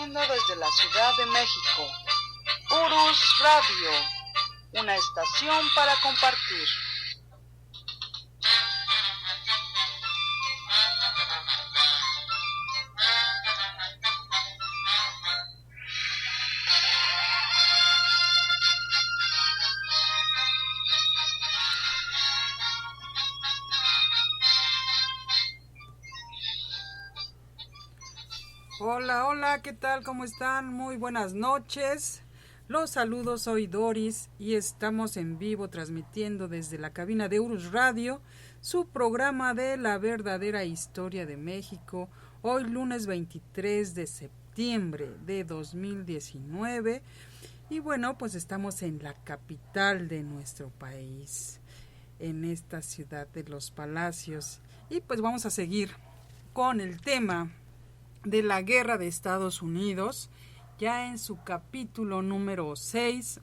transmitiendo desde la Ciudad de México. Urus Radio, una estación para compartir. Hola, hola, ¿qué tal? ¿Cómo están? Muy buenas noches. Los saludos, soy Doris y estamos en vivo transmitiendo desde la cabina de Urus Radio, su programa de la verdadera historia de México, hoy lunes 23 de septiembre de 2019. Y bueno, pues estamos en la capital de nuestro país, en esta ciudad de los palacios. Y pues vamos a seguir con el tema de la guerra de Estados Unidos, ya en su capítulo número 6.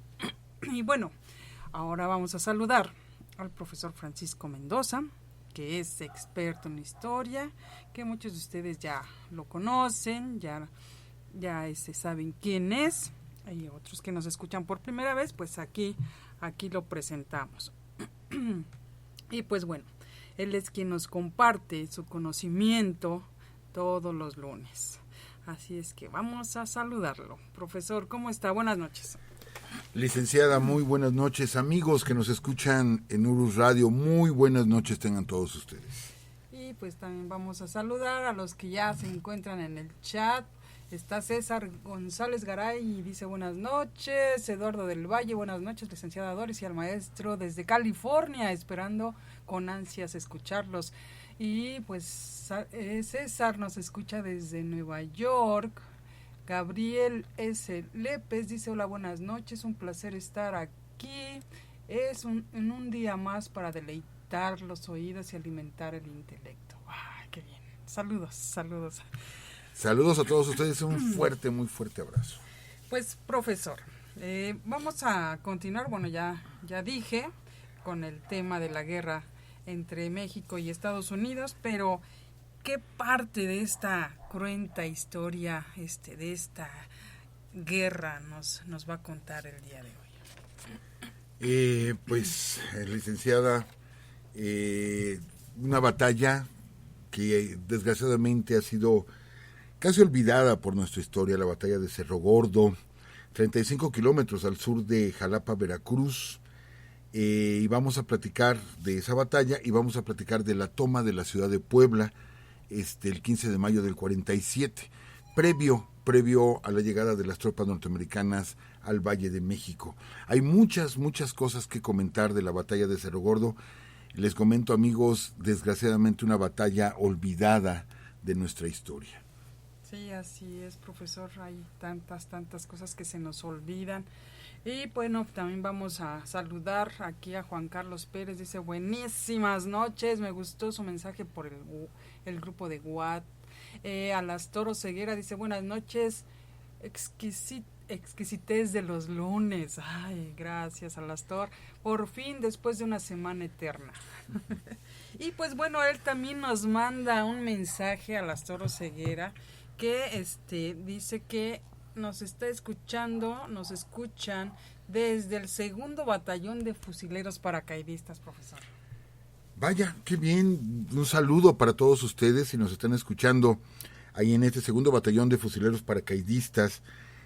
Y bueno, ahora vamos a saludar al profesor Francisco Mendoza, que es experto en historia, que muchos de ustedes ya lo conocen, ya saben quién es. Hay otros que nos escuchan por primera vez, pues aquí lo presentamos. Y pues bueno, él es quien nos comparte su conocimiento todos los lunes. Así es que vamos a saludarlo. Profesor, ¿cómo está? Buenas noches. Licenciada, muy buenas noches. Amigos que nos escuchan en Urus Radio, muy buenas noches tengan todos ustedes. Y pues también vamos a saludar a los que ya se encuentran en el chat. Está César González Garay y dice buenas noches. Eduardo del Valle, buenas noches, licenciada Doris, y al maestro desde California, esperando con ansias escucharlos. Y pues César nos escucha desde Nueva York. Gabriel S. Lépez dice hola, buenas noches, un placer estar aquí. En un día más para deleitar los oídos y alimentar el intelecto. ¡Ay, qué bien! Saludos. Saludos a todos ustedes, un muy fuerte abrazo. Pues profesor, vamos a continuar, bueno ya dije, con el tema de la guerra entre México y Estados Unidos, pero ¿qué parte de esta cruenta historia, de esta guerra nos va a contar el día de hoy? Pues, licenciada, una batalla que desgraciadamente ha sido casi olvidada por nuestra historia, la batalla de Cerro Gordo, 35 kilómetros al sur de Jalapa, Veracruz. Y vamos a platicar de esa batalla y vamos a platicar de la toma de la ciudad de Puebla el 15 de mayo del 47, previo a la llegada de las tropas norteamericanas al Valle de México. Hay muchas cosas que comentar de la batalla de Cerro Gordo. Les comento, amigos, desgraciadamente una batalla olvidada de nuestra historia. Sí, así es, profesor, hay tantas cosas que se nos olvidan. Y bueno, también vamos a saludar aquí a Juan Carlos Pérez, dice buenísimas noches, me gustó su mensaje por el grupo de WhatsApp. Alastor Ceguera dice buenas noches, exquisitez de los lunes. Ay, gracias Alastor, por fin después de una semana eterna. Y pues bueno, él también nos manda un mensaje a Alastor Ceguera, que dice que nos escuchan desde el 2º Batallón de Fusileros Paracaidistas, profesor. Vaya, qué bien, un saludo para todos ustedes si nos están escuchando ahí en este 2º Batallón de Fusileros Paracaidistas.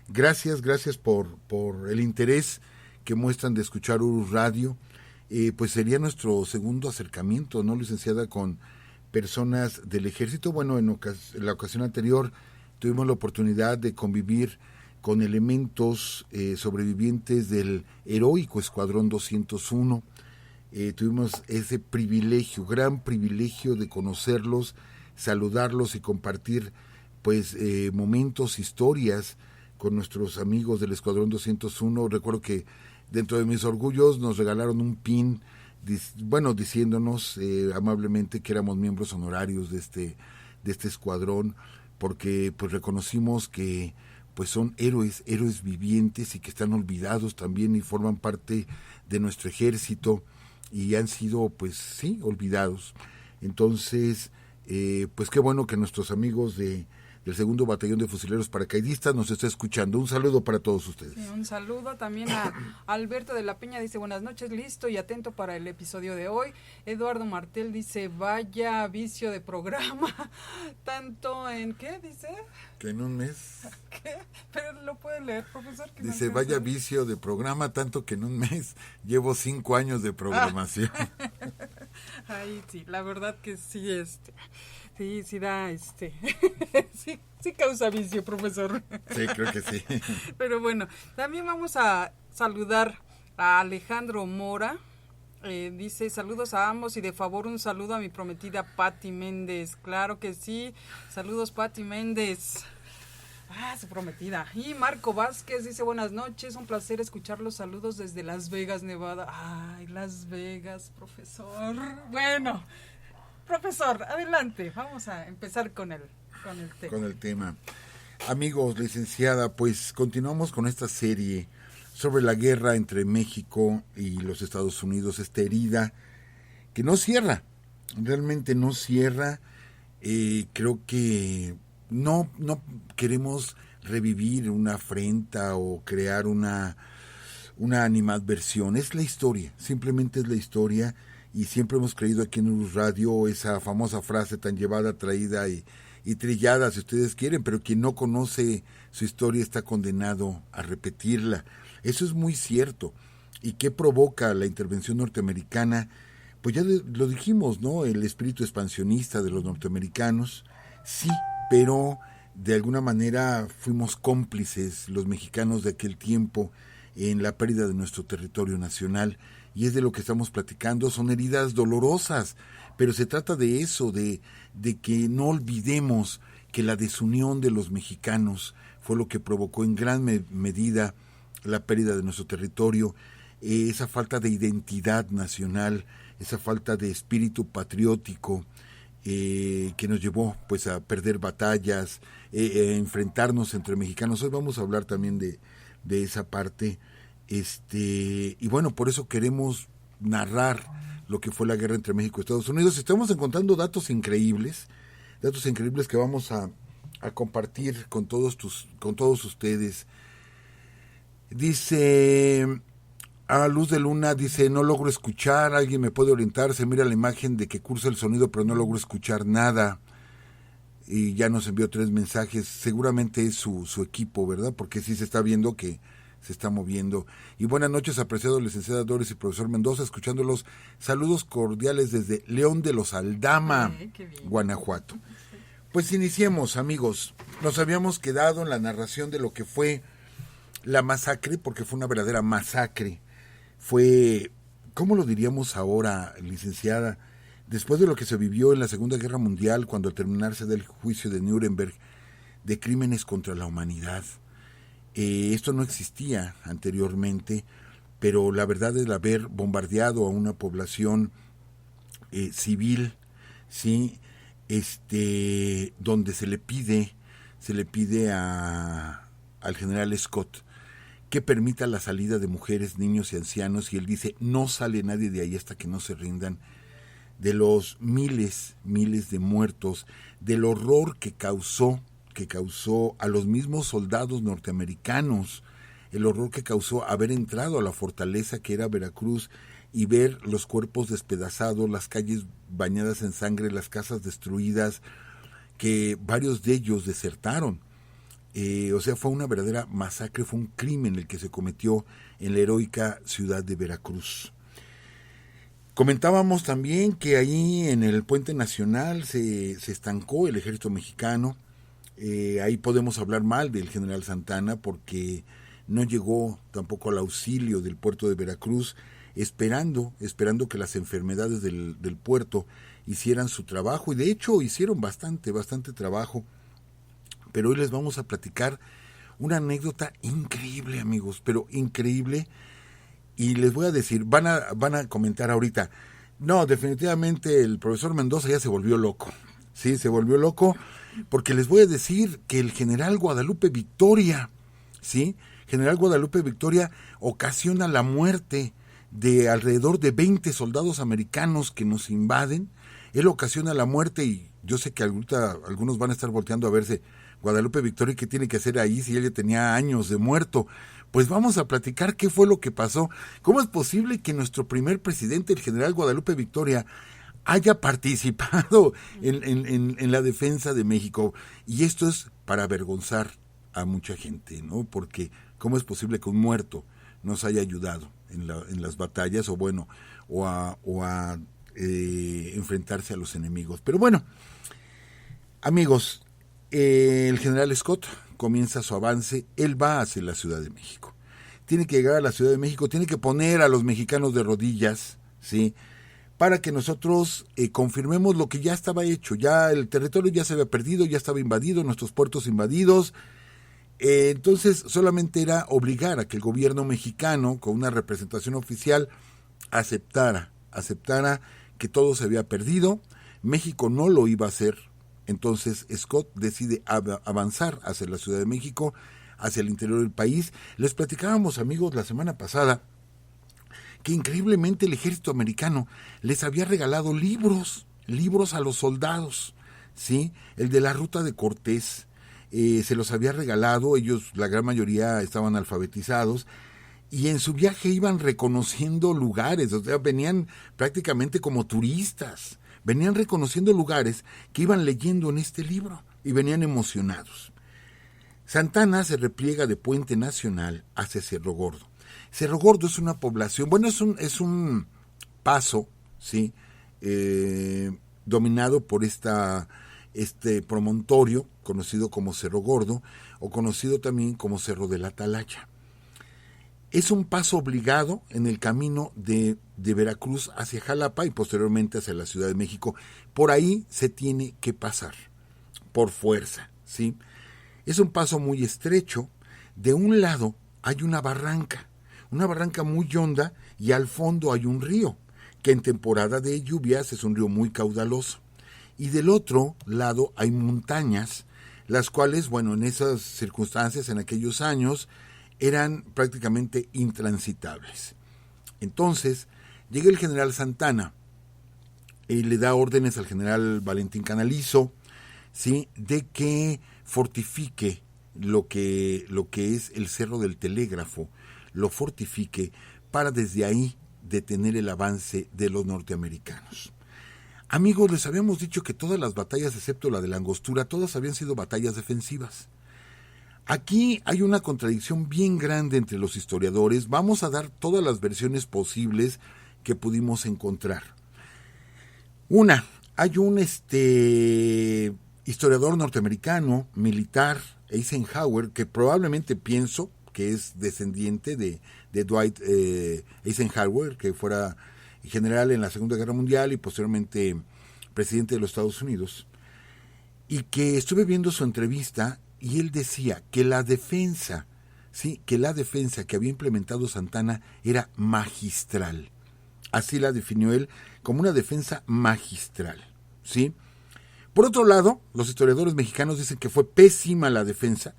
Gracias por el interés que muestran de escuchar Urus Radio. Pues sería nuestro segundo acercamiento, ¿no, licenciada?, con personas del ejército. Bueno, en la ocasión anterior tuvimos la oportunidad de convivir con elementos sobrevivientes del heroico Escuadrón 201. Tuvimos ese gran privilegio de conocerlos, saludarlos y compartir pues momentos, historias con nuestros amigos del Escuadrón 201. Recuerdo que dentro de mis orgullos nos regalaron un pin, diciéndonos amablemente que éramos miembros honorarios de este escuadrón, porque pues reconocimos que pues son héroes vivientes y que están olvidados también y forman parte de nuestro ejército y han sido pues sí olvidados. Entonces pues qué bueno que nuestros amigos de del segundo batallón de fusileros paracaidistas nos está escuchando. Un saludo para todos ustedes. Sí, un saludo también a Alberto de la Peña, dice buenas noches, listo y atento para el episodio de hoy. Eduardo Martel dice vaya vicio de programa, tanto en ¿qué dice? Que en un mes. ¿Qué? Pero lo puede leer, profesor. Que Dice no vaya vicio de programa, tanto que en un mes llevo 5 años de programación. Ay, sí, la verdad que sí, sí da, sí causa vicio, profesor. Sí, creo que sí. Pero bueno, también vamos a saludar a Alejandro Mora. Dice saludos a ambos y de favor un saludo a mi prometida Pati Méndez. Claro que sí, saludos Pati Méndez. Su prometida. Y Marco Vázquez dice buenas noches, un placer escuchar los saludos desde Las Vegas, Nevada. Ay, Las Vegas, profesor. Bueno, profesor, adelante, vamos a empezar con el tema. Con el tema. Amigos, licenciada, pues continuamos con esta serie sobre la guerra entre México y los Estados Unidos, esta herida que no cierra, realmente no cierra. Creo que no queremos revivir una afrenta o crear una animadversión. Es la historia, simplemente es la historia, y siempre hemos creído aquí en Urus Radio esa famosa frase tan llevada, traída y trillada, si ustedes quieren, pero quien no conoce su historia está condenado a repetirla. Eso es muy cierto. ¿Y qué provoca la intervención norteamericana? Pues ya lo dijimos, ¿no? El espíritu expansionista de los norteamericanos, sí, pero de alguna manera fuimos cómplices los mexicanos de aquel tiempo en la pérdida de nuestro territorio nacional, y es de lo que estamos platicando. Son heridas dolorosas, pero se trata de eso, de que no olvidemos que la desunión de los mexicanos fue lo que provocó en gran medida la pérdida de nuestro territorio, esa falta de identidad nacional, esa falta de espíritu patriótico, que nos llevó pues a perder batallas, enfrentarnos entre mexicanos. Hoy vamos a hablar también de esa parte, y bueno, por eso queremos narrar lo que fue la guerra entre México y Estados Unidos. Estamos encontrando datos increíbles que vamos a compartir con todos ustedes. Dice a Luz de Luna, dice no logro escuchar, alguien me puede orientar, se mira la imagen de que cursa el sonido pero no logro escuchar nada, y ya nos envió 3 mensajes, seguramente es su equipo, ¿verdad? Porque sí se está viendo que se está moviendo. Y buenas noches, apreciados licenciada Doris y profesor Mendoza, escuchándolos, saludos cordiales desde León de los Aldama, Guanajuato. Pues iniciemos, amigos. Nos habíamos quedado en la narración de lo que fue la masacre, porque fue una verdadera masacre. Fue, ¿cómo lo diríamos ahora, licenciada? Después de lo que se vivió en la Segunda Guerra Mundial, cuando al terminarse del juicio de Nuremberg, de crímenes contra la humanidad. Esto no existía anteriormente, pero la verdad es haber bombardeado a una población civil, ¿sí? Donde se le pide al general Scott que permita la salida de mujeres, niños y ancianos, y él dice, no sale nadie de ahí hasta que no se rindan. De los miles de muertos, del horror que causó a los mismos soldados norteamericanos, el horror que causó haber entrado a la fortaleza que era Veracruz y ver los cuerpos despedazados, las calles bañadas en sangre, las casas destruidas, que varios de ellos desertaron. O sea, fue una verdadera masacre, fue un crimen el que se cometió en la heroica ciudad de Veracruz. Comentábamos también que ahí en el Puente Nacional se estancó el ejército mexicano. Ahí podemos hablar mal del general Santana porque no llegó tampoco al auxilio del puerto de Veracruz, esperando que las enfermedades del puerto hicieran su trabajo, y de hecho hicieron bastante trabajo. Pero hoy les vamos a platicar una anécdota increíble, amigos, pero increíble, y les voy a decir, van a comentar ahorita, no, definitivamente el profesor Mendoza ya se volvió loco, sí, se volvió loco, porque les voy a decir que el general Guadalupe Victoria, sí, general Guadalupe Victoria ocasiona la muerte de alrededor de 20 soldados americanos que nos invaden. Él ocasiona la muerte, y yo sé que ahorita algunos van a estar volteando a verse, Guadalupe Victoria, ¿qué tiene que hacer ahí si ella tenía años de muerto? Pues vamos a platicar qué fue lo que pasó. ¿Cómo es posible que nuestro primer presidente, el general Guadalupe Victoria, haya participado en la defensa de México? Y esto es para avergonzar a mucha gente, ¿no? Porque ¿cómo es posible que un muerto nos haya ayudado en las batallas o a enfrentarse a los enemigos? Pero bueno, amigos, el general Scott comienza su avance. Él va hacia la Ciudad de México. Tiene que llegar a la Ciudad de México, tiene que poner a los mexicanos de rodillas, ¿sí?, para que nosotros confirmemos lo que ya estaba hecho. Ya el territorio ya se había perdido, ya estaba invadido, nuestros puertos invadidos. Entonces solamente era obligar a que el gobierno mexicano, con una representación oficial, aceptara que todo se había perdido. México no lo iba a hacer. Entonces Scott decide avanzar hacia la Ciudad de México, hacia el interior del país. Les platicábamos, amigos, la semana pasada, que increíblemente el ejército americano les había regalado libros a los soldados, ¿sí? El de la ruta de Cortés, se los había regalado. Ellos, la gran mayoría, estaban alfabetizados, y en su viaje iban reconociendo lugares, o sea, venían prácticamente como turistas, venían reconociendo lugares que iban leyendo en este libro, y venían emocionados. Santana se repliega de Puente Nacional hacia Cerro Gordo. Cerro Gordo es una población, es un paso, ¿sí?, dominado por este promontorio conocido como Cerro Gordo, o conocido también como Cerro de la Atalaya. Es un paso obligado en el camino de Veracruz hacia Jalapa y posteriormente hacia la Ciudad de México. Por ahí se tiene que pasar, por fuerza, ¿sí? Es un paso muy estrecho. De un lado hay una barranca muy honda, y al fondo hay un río, que en temporada de lluvias es un río muy caudaloso. Y del otro lado hay montañas, las cuales, en esas circunstancias, en aquellos años, eran prácticamente intransitables. Entonces, llega el general Santana y le da órdenes al general Valentín Canalizo, ¿sí?, de que fortifique lo que es el Cerro del Telégrafo, lo fortifique para desde ahí detener el avance de los norteamericanos. Amigos, les habíamos dicho que todas las batallas, excepto la de la Angostura, todas habían sido batallas defensivas. Aquí hay una contradicción bien grande entre los historiadores. Vamos a dar todas las versiones posibles que pudimos encontrar. Hay un historiador norteamericano, militar, Eisenhower, que probablemente pienso que es descendiente de Dwight Eisenhower, que fuera general en la Segunda Guerra Mundial y posteriormente presidente de los Estados Unidos, y que estuve viendo su entrevista, y él decía que la defensa que había implementado Santana era magistral. Así la definió él, como una defensa magistral, ¿sí? Por otro lado, los historiadores mexicanos dicen que fue pésima la defensa,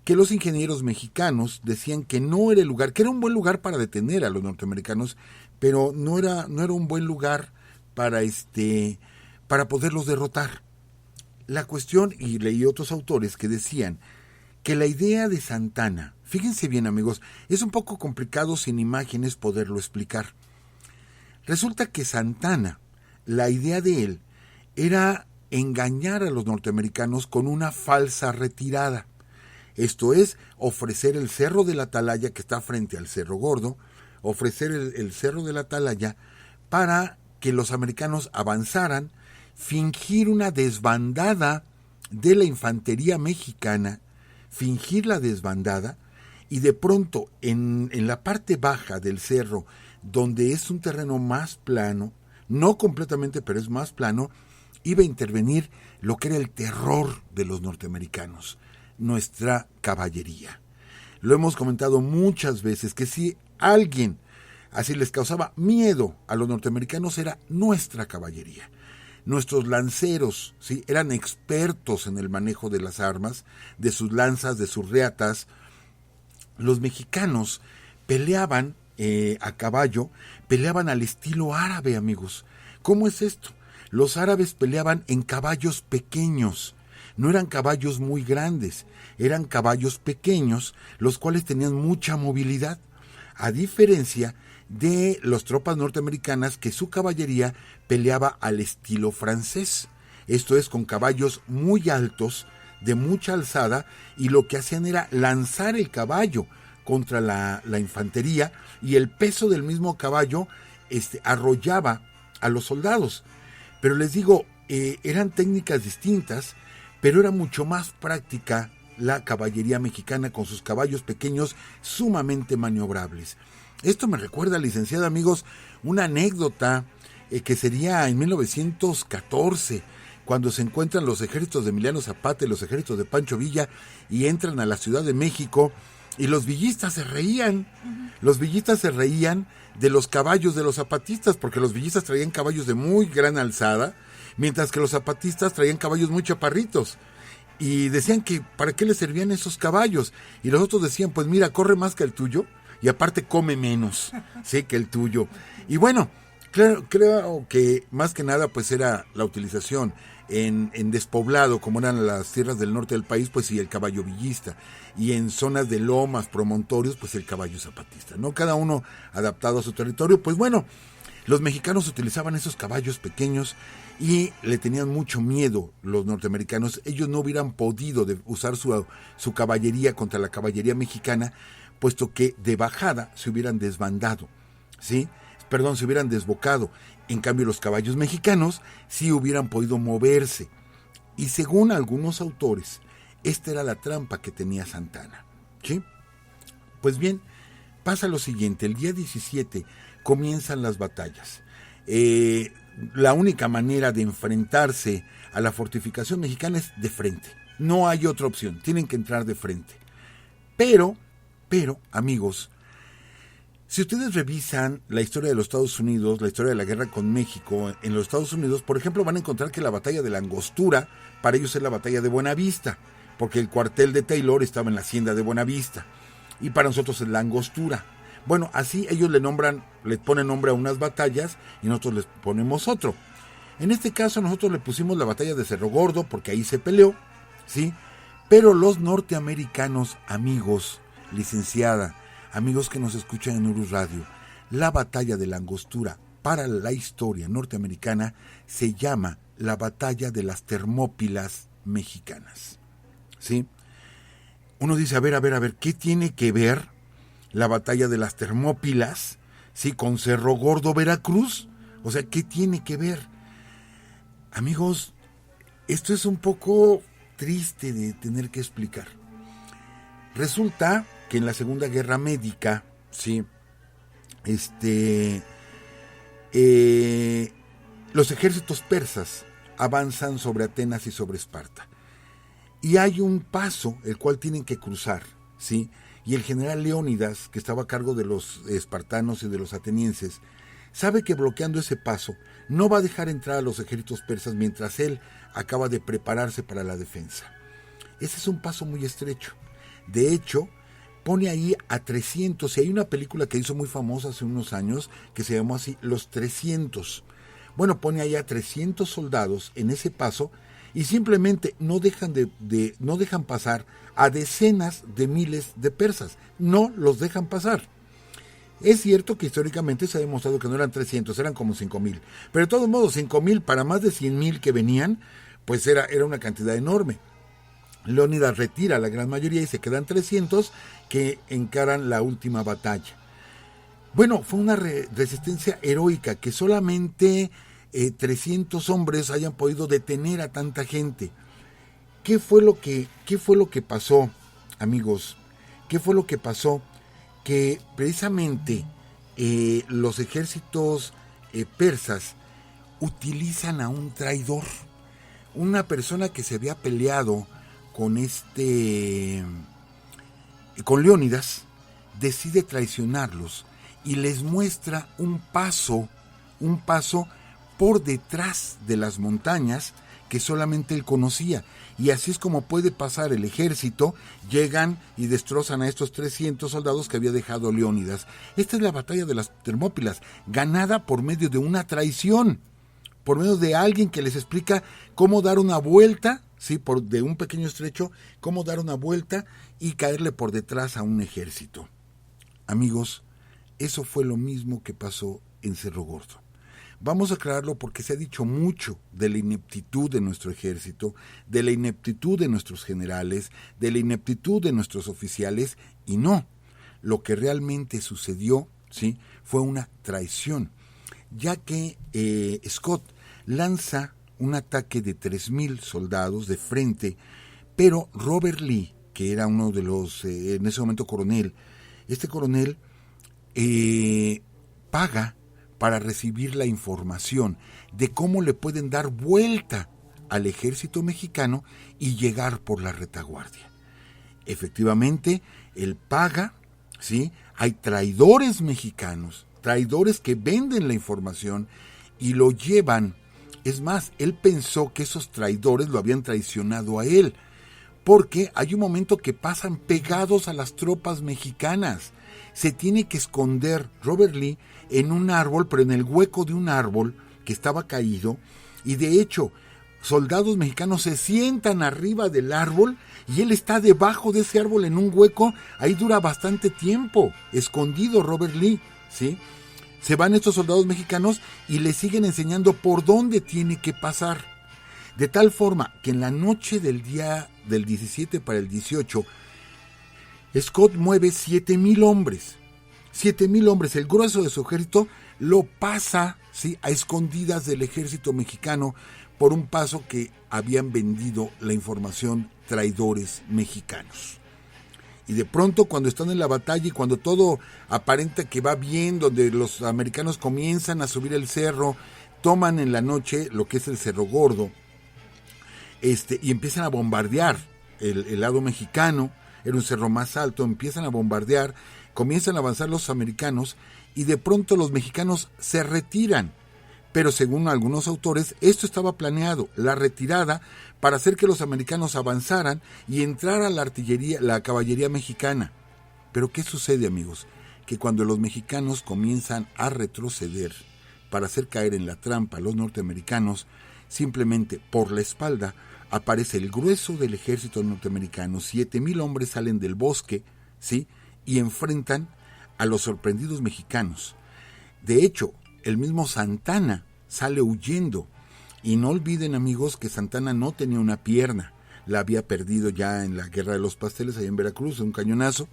que los ingenieros mexicanos decían que no era el lugar, que era un buen lugar para detener a los norteamericanos, pero no era un buen lugar para poderlos derrotar. La cuestión, y leí otros autores que decían que la idea de Santana, fíjense bien, amigos, es un poco complicado sin imágenes poderlo explicar. Resulta que Santana, la idea de él era engañar a los norteamericanos con una falsa retirada. Esto es, ofrecer el Cerro de la Atalaya, que está frente al Cerro Gordo, ofrecer el Cerro de la Atalaya para que los americanos avanzaran, fingir una desbandada de la infantería mexicana, fingir la desbandada, y de pronto en la parte baja del cerro, donde es un terreno más plano, no completamente, pero es más plano, iba a intervenir lo que era el terror de los norteamericanos, nuestra caballería. Lo hemos comentado muchas veces, que si alguien así les causaba miedo a los norteamericanos, era nuestra caballería. Nuestros lanceros, ¿sí?, eran expertos en el manejo de las armas, de sus lanzas, de sus reatas. Los mexicanos peleaban a caballo, peleaban al estilo árabe, amigos. ¿Cómo es esto? Los árabes peleaban en caballos pequeños, no eran caballos muy grandes, eran caballos pequeños, los cuales tenían mucha movilidad, a diferencia de las tropas norteamericanas que su caballería peleaba al estilo francés, esto es con caballos muy altos, de mucha alzada, y lo que hacían era lanzar el caballo contra la infantería, y el peso del mismo caballo arrollaba a los soldados. Pero les digo, eran técnicas distintas, pero era mucho más práctica la caballería mexicana con sus caballos pequeños sumamente maniobrables. Esto me recuerda, licenciada, amigos, una anécdota que sería en 1914, cuando se encuentran los ejércitos de Emiliano Zapata y los ejércitos de Pancho Villa y entran a la Ciudad de México, y los villistas se reían. Los villistas se reían de los caballos de los zapatistas, porque los villistas traían caballos de muy gran alzada, mientras que los zapatistas traían caballos muy chaparritos. Y decían que ¿para qué les servían esos caballos? Y los otros decían, pues mira, corre más que el tuyo, y aparte come menos, sí, que el tuyo. Y bueno, creo que más que nada pues era la utilización en despoblado, como eran las tierras del norte del país, pues sí, el caballo villista, y en zonas de lomas, promontorios, pues el caballo zapatista, ¿no? Cada uno adaptado a su territorio. Pues bueno, los mexicanos utilizaban esos caballos pequeños y le tenían mucho miedo los norteamericanos. Ellos no hubieran podido usar su caballería contra la caballería mexicana, puesto que de bajada se hubieran desbandado, ¿sí? Se hubieran desbocado. En cambio, los caballos mexicanos sí hubieran podido moverse. Y según algunos autores, esta era la trampa que tenía Santana, ¿sí? Pues bien, pasa lo siguiente. El día 17 comienzan las batallas. La única manera de enfrentarse a la fortificación mexicana es de frente. No hay otra opción. Tienen que entrar de frente. Pero, amigos, si ustedes revisan la historia de los Estados Unidos, la historia de la guerra con México, en los Estados Unidos, por ejemplo, van a encontrar que la batalla de la Angostura, para ellos es la batalla de Buenavista, porque el cuartel de Taylor estaba en la hacienda de Buenavista, y para nosotros es la Angostura. Bueno, así ellos le ponen nombre a unas batallas, y nosotros les ponemos otro. En este caso, nosotros le pusimos la batalla de Cerro Gordo, porque ahí se peleó, ¿sí? Pero los norteamericanos, amigos, licenciada, amigos que nos escuchan en Urus Radio, la batalla de la Angostura para la historia norteamericana se llama la batalla de las Termópilas mexicanas, ¿sí? Uno dice, a ver, ¿qué tiene que ver la batalla de las Termópilas, sí, con Cerro Gordo, Veracruz? O sea, ¿qué tiene que ver? Amigos, esto es un poco triste de tener que explicar. Resulta que en la Segunda Guerra Médica, sí, los ejércitos persas avanzan sobre Atenas y sobre Esparta. Y hay un paso el cual tienen que cruzar, ¿sí? Y el general Leónidas, que estaba a cargo de los espartanos y de los atenienses, sabe que bloqueando ese paso no va a dejar entrar a los ejércitos persas mientras él acaba de prepararse para la defensa. Ese es un paso muy estrecho. De hecho, pone ahí a 300, y hay una película que hizo muy famosa hace unos años, que se llamó así, Los 300. Bueno, pone ahí a 300 soldados en ese paso, y simplemente no dejan pasar a decenas de miles de persas. No los dejan pasar. Es cierto que históricamente se ha demostrado que no eran 300, eran como 5,000. Pero de todos modos, 5,000 para más de 100,000 que venían, pues era una cantidad enorme. Leónidas retira la gran mayoría y se quedan 300 que encaran la última batalla. Bueno, fue una resistencia heroica, que solamente 300 hombres hayan podido detener a tanta gente. ¿Qué fue lo que pasó, amigos? ¿Qué fue lo que pasó? Que precisamente los ejércitos persas utilizan a un traidor, una persona que se había peleado con Leónidas, decide traicionarlos y les muestra un paso por detrás de las montañas que solamente él conocía. Y así es como puede pasar el ejército. Llegan y destrozan a estos 300 soldados que había dejado Leónidas. Esta es la batalla de las Termópilas, ganada por medio de una traición, por medio de alguien que les explica cómo dar una vuelta ¿sí? De un pequeño estrecho, cómo dar una vuelta y caerle por detrás a un ejército. Amigos, eso fue lo mismo que pasó en Cerro Gordo. Vamos a aclararlo porque se ha dicho mucho de la ineptitud de nuestro ejército, de la ineptitud de nuestros generales, de la ineptitud de nuestros oficiales, y no, lo que realmente sucedió, ¿sí?, fue una traición, ya que Scott lanza un ataque de 3,000 soldados de frente, pero Robert Lee, que era uno de los, en ese momento coronel, este coronel paga para recibir la información de cómo le pueden dar vuelta al ejército mexicano y llegar por la retaguardia. Efectivamente, él paga, ¿sí? Hay traidores mexicanos, traidores que venden la información y lo llevan. Es más, él pensó que esos traidores lo habían traicionado a él, porque hay un momento que pasan pegados a las tropas mexicanas. Se tiene que esconder Robert Lee en un árbol, pero en el hueco de un árbol que estaba caído, y de hecho, soldados mexicanos se sientan arriba del árbol y él está debajo de ese árbol en un hueco. Ahí dura bastante tiempo, escondido Robert Lee, ¿sí? Se van estos soldados mexicanos y le siguen enseñando por dónde tiene que pasar. De tal forma que en la noche del día del 17 para el 18, Scott mueve 7,000 hombres. 7,000 hombres, el grueso de su ejército lo pasa, ¿sí?, a escondidas del ejército mexicano por un paso que habían vendido la información traidores mexicanos. Y de pronto, cuando están en la batalla y cuando todo aparenta que va bien, donde los americanos comienzan a subir el cerro, toman en la noche lo que es el Cerro Gordo, y empiezan a bombardear el lado mexicano. Era un cerro más alto, empiezan a bombardear, comienzan a avanzar los americanos y de pronto los mexicanos se retiran. Pero según algunos autores, esto estaba planeado, la retirada, para hacer que los americanos avanzaran y entrara la artillería, la caballería mexicana. Pero ¿qué sucede, amigos? Que cuando los mexicanos comienzan a retroceder para hacer caer en la trampa a los norteamericanos, simplemente por la espalda aparece el grueso del ejército norteamericano. 7,000 hombres salen del bosque, ¿sí?, y enfrentan a los sorprendidos mexicanos. De hecho, el mismo Santana sale huyendo. Y no olviden, amigos, que Santana no tenía una pierna. La había perdido ya en la Guerra de los Pasteles, allá en Veracruz, en un cañonazo.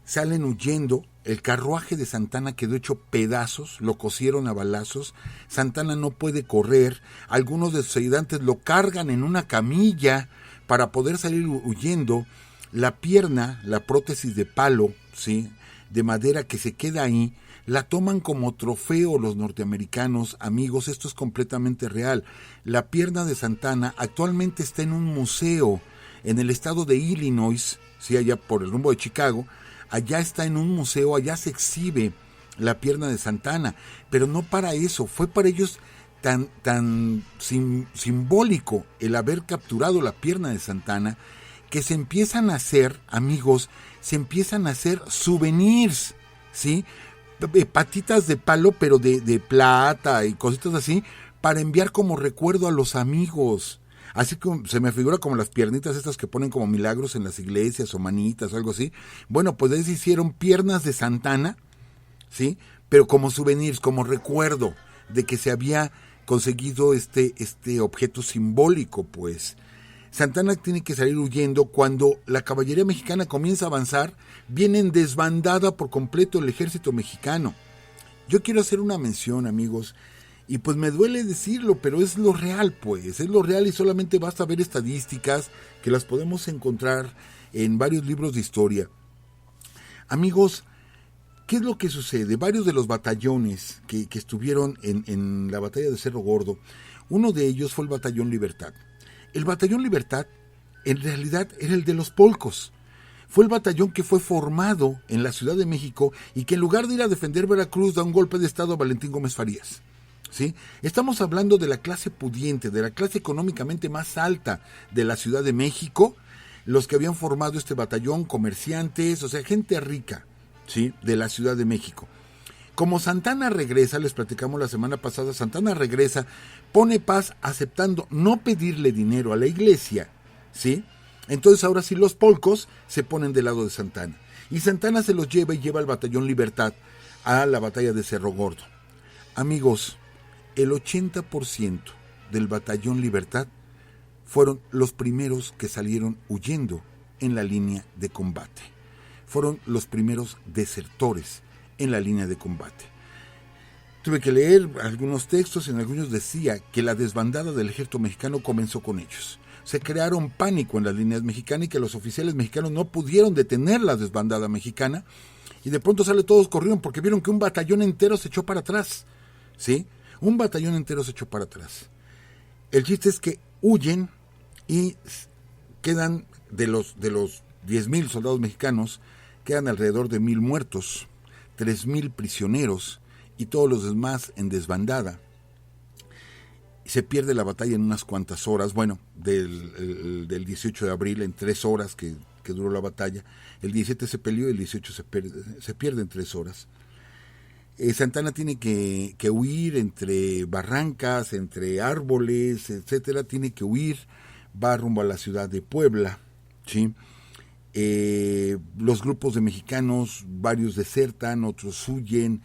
Salen huyendo. El carruaje de Santana quedó hecho pedazos, lo cosieron a balazos. Santana no puede correr. Algunos de sus ayudantes lo cargan en una camilla para poder salir huyendo. La pierna, la prótesis de palo, ¿sí?, de madera que se queda ahí, la toman como trofeo los norteamericanos. Amigos, esto es completamente real. La pierna de Santana actualmente está en un museo en el estado de Illinois, ¿sí?, allá por el rumbo de Chicago. Allá está en un museo, allá se exhibe la pierna de Santana, pero no para eso, fue para ellos tan simbólico el haber capturado la pierna de Santana, que se empiezan a hacer, amigos, se empiezan a hacer souvenirs, ¿sí?, patitas de palo, pero de plata y cositas así, para enviar como recuerdo a los amigos. Así como se me figura como las piernitas estas que ponen como milagros en las iglesias o manitas o algo así. Bueno, pues ahí se hicieron piernas de Santana, ¿sí?, pero como souvenirs, como recuerdo de que se había conseguido este objeto simbólico, pues. Santana tiene que salir huyendo. Cuando la caballería mexicana comienza a avanzar, vienen desbandada por completo el ejército mexicano. Yo quiero hacer una mención, amigos, y pues me duele decirlo, pero es lo real, pues, es lo real, y solamente basta ver estadísticas que las podemos encontrar en varios libros de historia. Amigos, ¿qué es lo que sucede? Varios de los batallones que estuvieron en la batalla de Cerro Gordo, uno de ellos fue el Batallón Libertad. El Batallón Libertad, en realidad, era el de los Polcos. Fue el batallón que fue formado en la Ciudad de México y que en lugar de ir a defender Veracruz da un golpe de estado a Valentín Gómez Farías, ¿sí? Estamos hablando de la clase pudiente, de la clase económicamente más alta de la Ciudad de México, los que habían formado este batallón, comerciantes, o sea, gente rica, ¿sí?, de la Ciudad de México. Como Santana regresa, les platicamos la semana pasada, Santana regresa, pone paz aceptando no pedirle dinero a la iglesia, ¿sí? Entonces ahora sí los polcos se ponen del lado de Santana. Y Santana se los lleva y lleva al Batallón Libertad a la batalla de Cerro Gordo. Amigos, el 80% del Batallón Libertad fueron los primeros que salieron huyendo en la línea de combate. Fueron los primeros desertores en la línea de combate. Tuve que leer algunos textos, en algunos decía que la desbandada del ejército mexicano comenzó con ellos. Se crearon pánico en las líneas mexicanas y que los oficiales mexicanos no pudieron detener la desbandada mexicana y de pronto todos corrieron porque vieron que un batallón entero se echó para atrás, ¿sí? Un batallón entero se echó para atrás. El chiste es que huyen y quedan de los 10,000 soldados mexicanos, quedan alrededor de 1,000 muertos, 3,000 prisioneros y todos los demás en desbandada. Se pierde la batalla en unas cuantas horas, bueno, del 18 de abril, en 3 horas que duró la batalla. El 17 se peleó y el 18 se pierde en 3 horas. Santana tiene que huir entre barrancas, entre árboles, etcétera, tiene que huir, va rumbo a la ciudad de Puebla, ¿sí? Los grupos de mexicanos, varios desertan, otros huyen,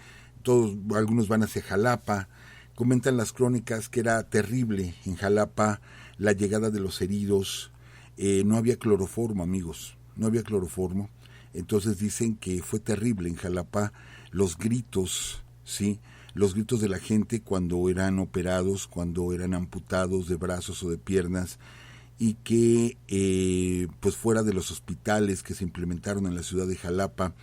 algunos van hacia Jalapa. Comentan las crónicas que era terrible en Jalapa la llegada de los heridos. No había cloroformo, amigos, no había cloroformo. Entonces dicen que fue terrible en Jalapa los gritos, ¿sí? Los gritos de la gente cuando eran operados, cuando eran amputados de brazos o de piernas, y que pues fuera de los hospitales que se implementaron en la ciudad de Jalapa,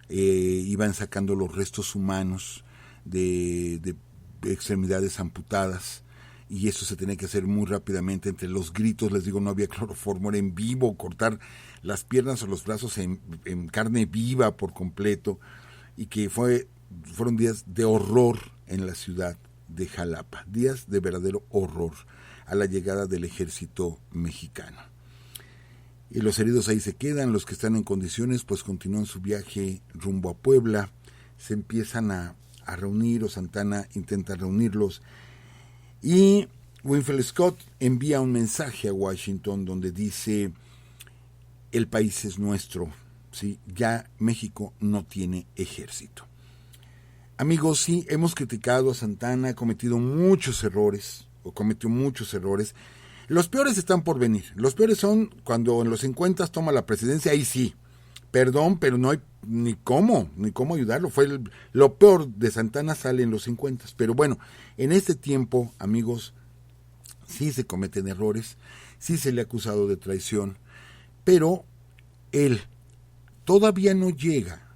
iban sacando los restos humanos de extremidades amputadas, y eso se tenía que hacer muy rápidamente. Entre los gritos, les digo, no había cloroformo, era en vivo, cortar las piernas o los brazos en carne viva por completo, y que fueron días de horror en la ciudad de Jalapa, días de verdadero horror a la llegada del ejército mexicano. Y los heridos ahí se quedan, los que están en condiciones pues continúan su viaje rumbo a Puebla, se empiezan a reunir, o Santana intenta reunirlos, y Winfield Scott envía un mensaje a Washington donde dice: el país es nuestro, ¿sí? Ya México no tiene ejército. Amigos, sí, hemos criticado a Santana, ha cometido muchos errores, Los peores están por venir. Los peores son cuando en los 50 toma la presidencia, ahí sí, perdón, pero no hay ni cómo ayudarlo. Lo peor de Santana sale en los 50. Pero bueno, en este tiempo, amigos, sí se cometen errores, sí se le ha acusado de traición, pero él todavía no llega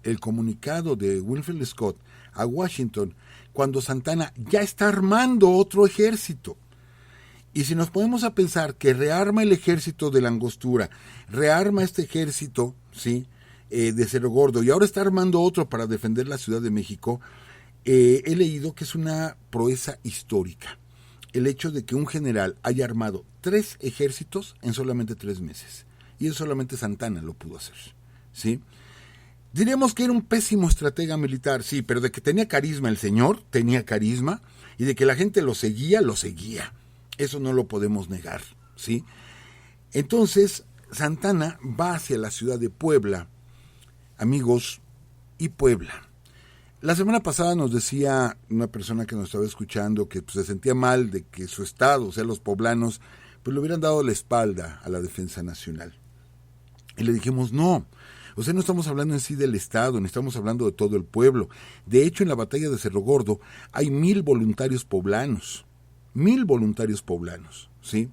el comunicado de Winfield Scott a Washington cuando Santana ya está armando otro ejército. Y si nos ponemos a pensar que rearma el ejército de la Angostura, rearma este ejército, ¿sí?, de Cerro Gordo, y ahora está armando otro para defender la Ciudad de México, he leído que es una proeza histórica el hecho de que un general haya armado 3 ejércitos en solamente 3 meses. Y eso solamente Santana lo pudo hacer, ¿sí? Diríamos que era un pésimo estratega militar, sí, pero de que tenía carisma el señor, tenía carisma, y de que la gente lo seguía. Eso no lo podemos negar, ¿sí? Entonces, Santana va hacia la ciudad de Puebla, amigos, y Puebla. La semana pasada nos decía una persona que nos estaba escuchando que pues, se sentía mal de que su estado, o sea, los poblanos, pues le hubieran dado la espalda a la defensa nacional. Y le dijimos, no, o sea, no estamos hablando en sí del estado, ni estamos hablando de todo el pueblo. De hecho, en la batalla de Cerro Gordo hay 1,000 voluntarios poblanos, 1,000 voluntarios poblanos, ¿sí?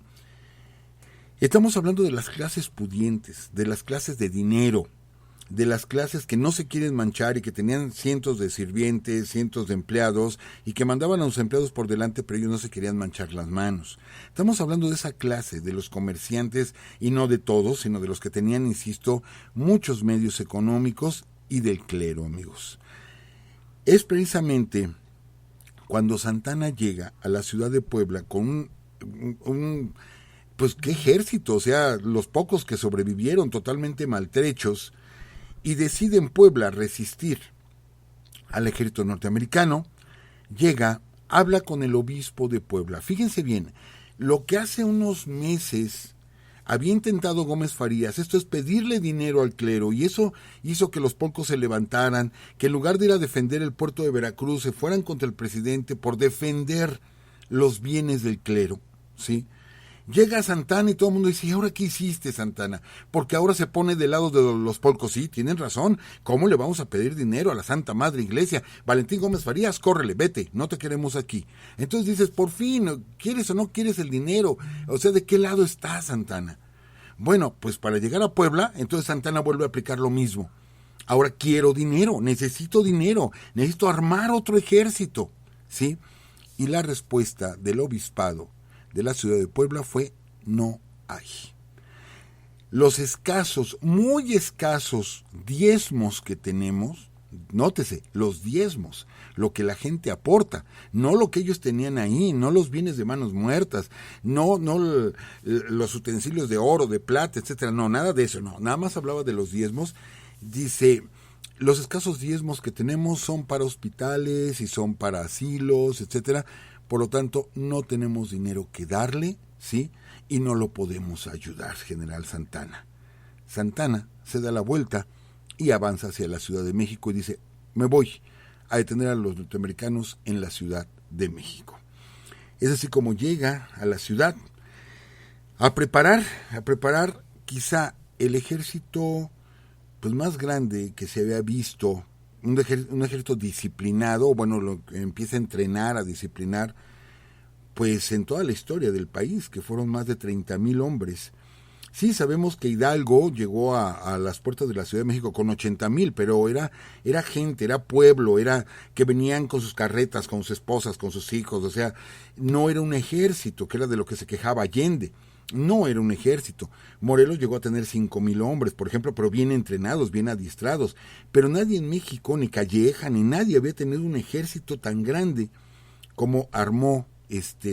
Estamos hablando de las clases pudientes, de las clases de dinero, de las clases que no se quieren manchar y que tenían cientos de sirvientes, cientos de empleados y que mandaban a los empleados por delante, pero ellos no se querían manchar las manos. Estamos hablando de esa clase, de los comerciantes, y no de todos, sino de los que tenían, insisto, muchos medios económicos, y del clero, amigos. Es precisamente cuando Santana llega a la ciudad de Puebla con pues qué ejército, o sea, los pocos que sobrevivieron totalmente maltrechos, y decide en Puebla resistir, al ejército norteamericano, llega, habla con el obispo de Puebla. Fíjense bien, lo que hace unos meses había intentado Gómez Farías, esto es pedirle dinero al clero, y eso hizo que los polcos se levantaran, que en lugar de ir a defender el puerto de Veracruz, se fueran contra el presidente por defender los bienes del clero, ¿sí? Llega Santana y todo el mundo dice, ¿y ahora qué hiciste, Santana? Porque ahora se pone del lado de los polcos. Sí, tienen razón. ¿Cómo le vamos a pedir dinero a la Santa Madre Iglesia? Valentín Gómez Farías, córrele, vete, no te queremos aquí. Entonces dices, por fin, ¿quieres o no quieres el dinero? O sea, ¿de qué lado está Santana? Bueno, pues para llegar a Puebla, entonces Santana vuelve a aplicar lo mismo. Ahora quiero dinero, necesito armar otro ejército, ¿sí? Y la respuesta del obispado de la ciudad de Puebla fue: no hay. Los escasos, muy escasos diezmos que tenemos, nótese, los diezmos, lo que la gente aporta, no lo que ellos tenían ahí, no los bienes de manos muertas, no los utensilios de oro, de plata, etcétera, no, nada de eso, no, nada más hablaba de los diezmos. Dice, los escasos diezmos que tenemos son para hospitales y son para asilos, etcétera. Por lo tanto, no tenemos dinero que darle, ¿sí? Y no lo podemos ayudar, general Santana. Santana se da la vuelta y avanza hacia la Ciudad de México y dice, me voy a detener a los norteamericanos en la Ciudad de México. Es así como llega a la ciudad a preparar quizá el ejército pues más grande que se había visto, un ejército disciplinado, bueno, lo empieza a entrenar, a disciplinar, pues en toda la historia del país, que fueron más de 30,000 hombres. Sí, sabemos que Hidalgo llegó a las puertas de la Ciudad de México con 80,000, pero era gente, era pueblo, era que venían con sus carretas, con sus esposas, con sus hijos, o sea, no era un ejército, que era de lo que se quejaba Allende. No era un ejército. Morelos llegó a tener 5,000 hombres, por ejemplo, pero bien entrenados, bien adiestrados. Pero nadie en México, ni Calleja, ni nadie había tenido un ejército tan grande como armó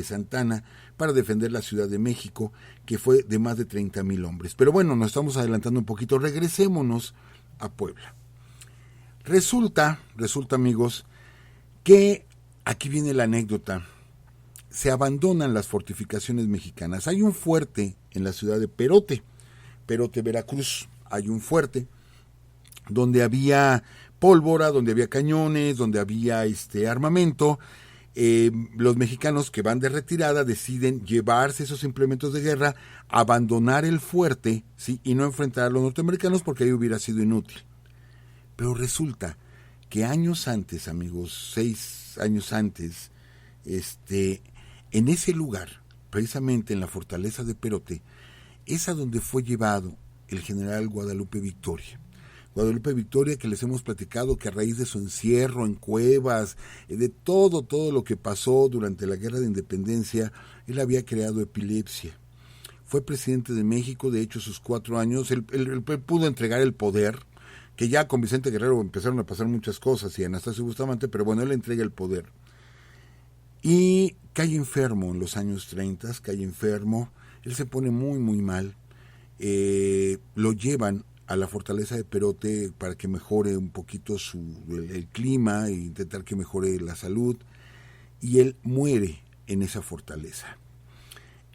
Santana para defender la Ciudad de México, que fue de más de 30,000 hombres. Pero bueno, nos estamos adelantando un poquito. Regresémonos a Puebla. Resulta, amigos, que aquí viene la anécdota. Se abandonan las fortificaciones mexicanas. Hay un fuerte en la ciudad de Perote, Veracruz. Hay un fuerte donde había pólvora, donde había cañones, donde había armamento. Los mexicanos que van de retirada deciden llevarse esos implementos de guerra, abandonar el fuerte, ¿sí? Y no enfrentar a los norteamericanos porque ahí hubiera sido inútil. Pero resulta que años antes, amigos, 6 años antes, en ese lugar, precisamente en la fortaleza de Perote, es a donde fue llevado el general Guadalupe Victoria. Guadalupe Victoria, que les hemos platicado que a raíz de su encierro en cuevas, de todo lo que pasó durante la Guerra de Independencia, él había creado epilepsia. Fue presidente de México, de hecho, sus 4 años, él pudo entregar el poder, que ya con Vicente Guerrero empezaron a pasar muchas cosas, y Anastasio Bustamante, pero bueno, él entrega el poder. Y cae enfermo en los años 30, cae enfermo, él se pone muy, muy mal, lo llevan a la fortaleza de Perote para que mejore un poquito el clima e intentar que mejore la salud, y él muere en esa fortaleza.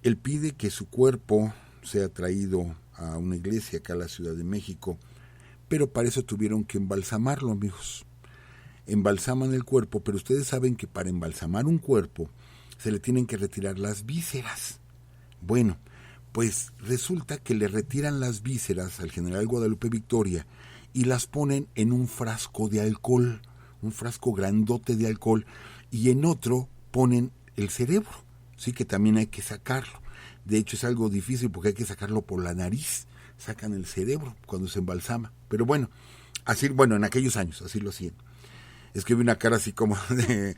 Él pide que su cuerpo sea traído a una iglesia acá a la Ciudad de México, pero para eso tuvieron que embalsamarlo, amigos. Embalsaman el cuerpo, pero ustedes saben que para embalsamar un cuerpo se le tienen que retirar las vísceras. Bueno, pues resulta que le retiran las vísceras al general Guadalupe Victoria y las ponen en un frasco de alcohol, un frasco grandote de alcohol, y en otro ponen el cerebro, sí, que también hay que sacarlo. De hecho es algo difícil porque hay que sacarlo por la nariz, sacan el cerebro cuando se embalsama. Pero bueno, en aquellos años así lo hacían. Es que vi una cara así como de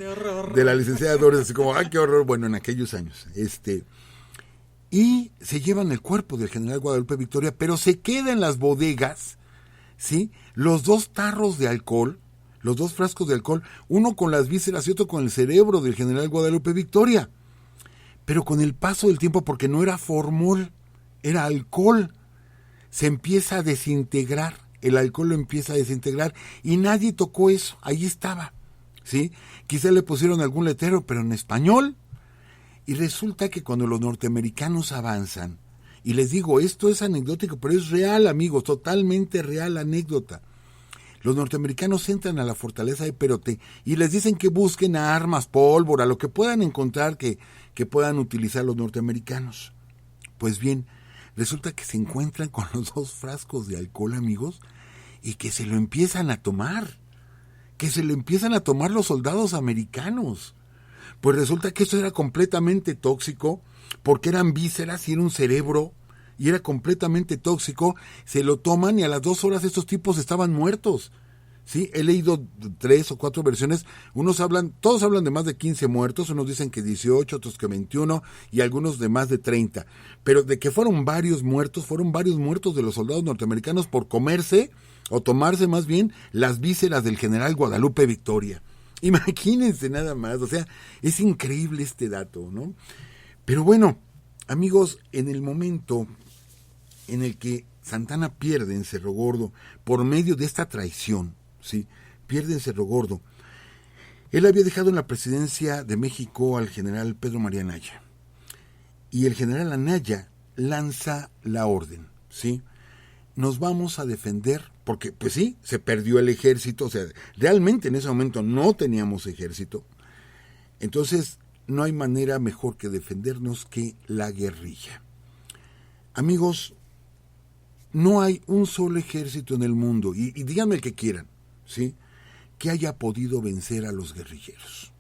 horror. De la licenciada Doris, así como, ¡ay, qué horror! Bueno, en aquellos años. Y se llevan el cuerpo del general Guadalupe Victoria, pero se queda en las bodegas, ¿sí? Los 2 tarros de alcohol, los 2 frascos de alcohol, uno con las vísceras y otro con el cerebro del general Guadalupe Victoria. Pero con el paso del tiempo, porque no era formol, era alcohol, se empieza a desintegrar el alcohol lo empieza a desintegrar y nadie tocó eso, ahí estaba, ¿sí? Quizá le pusieron algún letrero, pero en español. Y resulta que cuando los norteamericanos avanzan, y les digo, esto es anecdótico, pero es real, amigos, totalmente real anécdota. Los norteamericanos entran a la fortaleza de Perote y les dicen que busquen armas, pólvora, lo que puedan encontrar que puedan utilizar los norteamericanos. Pues bien, resulta que se encuentran con los 2 frascos de alcohol, amigos, y que se lo empiezan a tomar. Que se lo empiezan a tomar los soldados americanos. Pues resulta que eso era completamente tóxico, porque eran vísceras y era un cerebro, y era completamente tóxico. Se lo toman y a las 2 horas estos tipos estaban muertos. Sí, he leído 3 o 4 versiones, todos hablan de más de 15 muertos, unos dicen que 18, otros que 21 y algunos de más de 30, pero de que fueron varios muertos de los soldados norteamericanos por comerse, o tomarse más bien, las vísceras del general Guadalupe Victoria. Imagínense nada más, o sea, es increíble este dato, ¿no? Pero bueno, amigos, en el momento en el que Santana pierde en Cerro Gordo por medio de esta traición, ¿sí? Pierde en Cerro Gordo. Él había dejado en la presidencia de México al general Pedro María Anaya. Y el general Anaya lanza la orden, ¿sí? Nos vamos a defender, porque pues sí, se perdió el ejército, o sea, realmente en ese momento no teníamos ejército. Entonces, no hay manera mejor que defendernos que la guerrilla. Amigos, no hay un solo ejército en el mundo, y díganme el que quieran, ¿sí?, que haya podido vencer a los guerrilleros.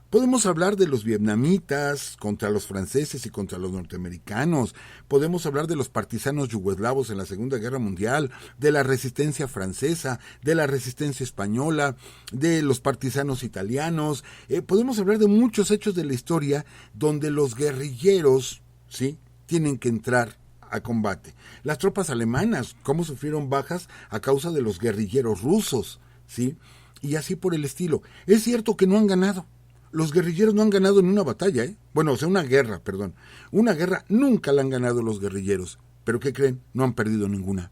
Podemos hablar de los vietnamitas contra los franceses y contra los norteamericanos. Podemos hablar de los partisanos yugoslavos en la Segunda Guerra Mundial, de la resistencia francesa, de la resistencia española, de los partisanos italianos. Podemos hablar de muchos hechos de la historia donde los guerrilleros, ¿sí?, tienen que entrar a combate. Las tropas alemanas, cómo sufrieron bajas a causa de los guerrilleros rusos, ¿sí? Y así por el estilo. Es cierto que no han ganado. Los guerrilleros no han ganado en una batalla, ¿eh? Bueno, o sea, una guerra, perdón. Una guerra nunca la han ganado los guerrilleros. ¿Pero qué creen? No han perdido ninguna.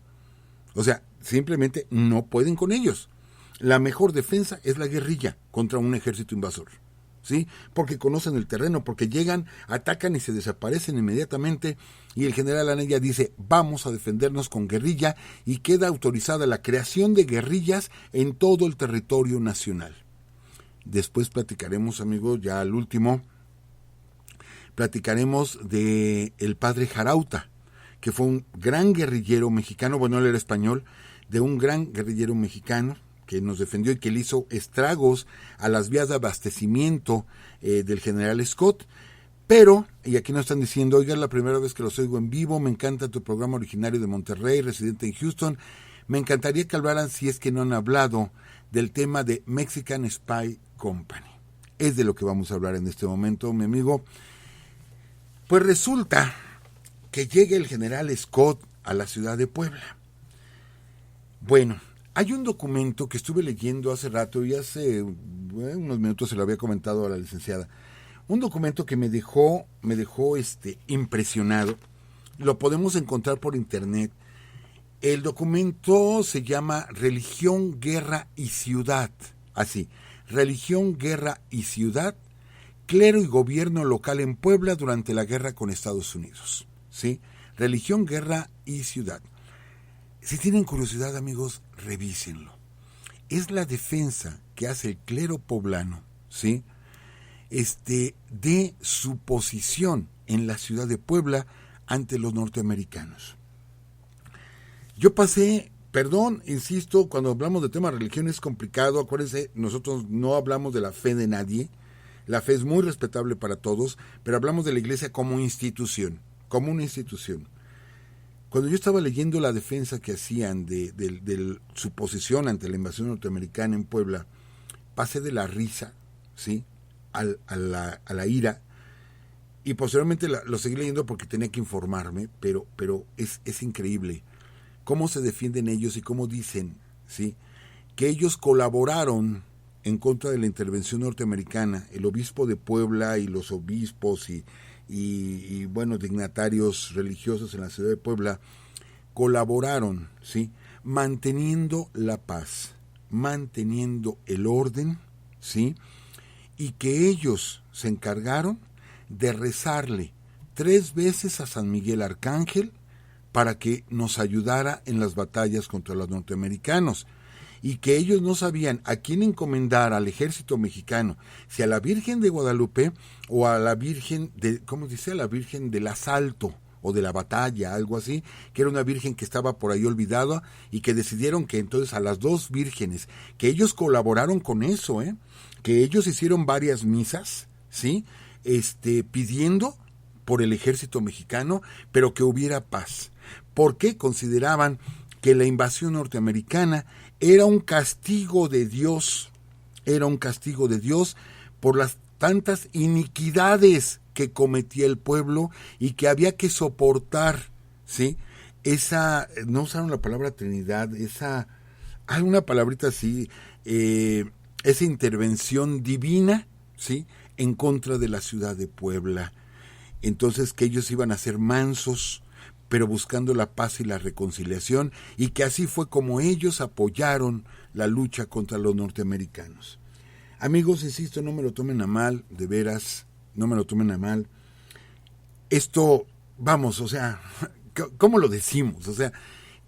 O sea, simplemente no pueden con ellos. La mejor defensa es la guerrilla contra un ejército invasor, ¿sí? Porque conocen el terreno, porque llegan, atacan y se desaparecen inmediatamente. Y el general Anaya dice, vamos a defendernos con guerrilla, y queda autorizada la creación de guerrillas en todo el territorio nacional. Después platicaremos, amigos, ya al último, platicaremos de el padre Jarauta, que fue un gran guerrillero mexicano, bueno, él era español, de un gran guerrillero mexicano que nos defendió y que le hizo estragos a las vías de abastecimiento del general Scott. Pero, y aquí nos están diciendo, oiga, es la primera vez que los oigo en vivo, me encanta tu programa, originario de Monterrey, residente en Houston, me encantaría que hablaran, si es que no han hablado, del tema de Mexican Spy Company. Es de lo que vamos a hablar en este momento, mi amigo. Pues resulta que llega el general Scott a la ciudad de Puebla. Bueno, hay un documento que estuve leyendo hace rato y hace unos minutos se lo había comentado a la licenciada. Un documento que me dejó impresionado. Lo podemos encontrar por internet. El documento se llama Religión, Guerra y Ciudad. Así, Religión, Guerra y Ciudad, Clero y Gobierno Local en Puebla durante la guerra con Estados Unidos. ¿Sí? Religión, Guerra y Ciudad. Si tienen curiosidad, amigos, revísenlo. Es la defensa que hace el clero poblano, ¿sí?, de su posición en la ciudad de Puebla ante los norteamericanos. Yo pasé, perdón, insisto, cuando hablamos de tema de religión es complicado, acuérdense, nosotros no hablamos de la fe de nadie, la fe es muy respetable para todos, pero hablamos de la iglesia como institución, como una institución. Cuando yo estaba leyendo la defensa que hacían de su posición ante la invasión norteamericana en Puebla, pasé de la risa, ¿sí?, a la ira, y posteriormente lo seguí leyendo porque tenía que informarme, pero es increíble cómo se defienden ellos y cómo dicen, ¿sí?, que ellos colaboraron en contra de la intervención norteamericana. El obispo de Puebla y los obispos y bueno, dignatarios religiosos en la ciudad de Puebla colaboraron, ¿sí?, manteniendo la paz, manteniendo el orden, ¿sí? Y que ellos se encargaron de rezarle 3 veces a San Miguel Arcángel para que nos ayudara en las batallas contra los norteamericanos, y que ellos no sabían a quién encomendar al ejército mexicano, si a la Virgen de Guadalupe o a la Virgen de, ¿cómo dice? A la Virgen del Asalto o de la Batalla, algo así, que era una virgen que estaba por ahí olvidada, y que decidieron que entonces a las 2 vírgenes, que ellos colaboraron con eso, que ellos hicieron varias misas, ¿sí? Pidiendo por el ejército mexicano, pero que hubiera paz, porque consideraban que la invasión norteamericana era un castigo de Dios, por las tantas iniquidades que cometía el pueblo y que había que soportar, ¿sí? Esa, no usaron la palabra Trinidad, hay una palabrita así, esa intervención divina, ¿sí? En contra de la ciudad de Puebla. Entonces, que ellos iban a ser mansos, pero buscando la paz y la reconciliación, y que así fue como ellos apoyaron la lucha contra los norteamericanos. Amigos, insisto, no me lo tomen a mal, de veras, no me lo tomen a mal. Esto, vamos, o sea, ¿cómo lo decimos? O sea,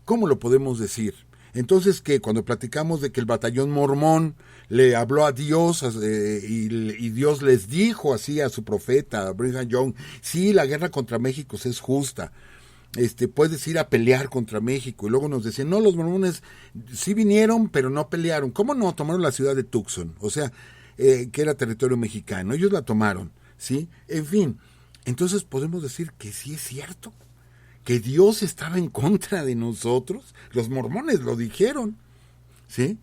¿cómo lo podemos decir? Entonces, que cuando platicamos de que el batallón mormón le habló a Dios y Dios les dijo así a su profeta, a Brigham Young, sí, la guerra contra México es justa, puedes ir a pelear contra México, y luego nos decían, no, los mormones sí vinieron, pero no pelearon. ¿Cómo no? Tomaron la ciudad de Tucson, o sea, que era territorio mexicano, ellos la tomaron, ¿sí? En fin, entonces podemos decir que sí es cierto, que Dios estaba en contra de nosotros. Los mormones lo dijeron, ¿sí?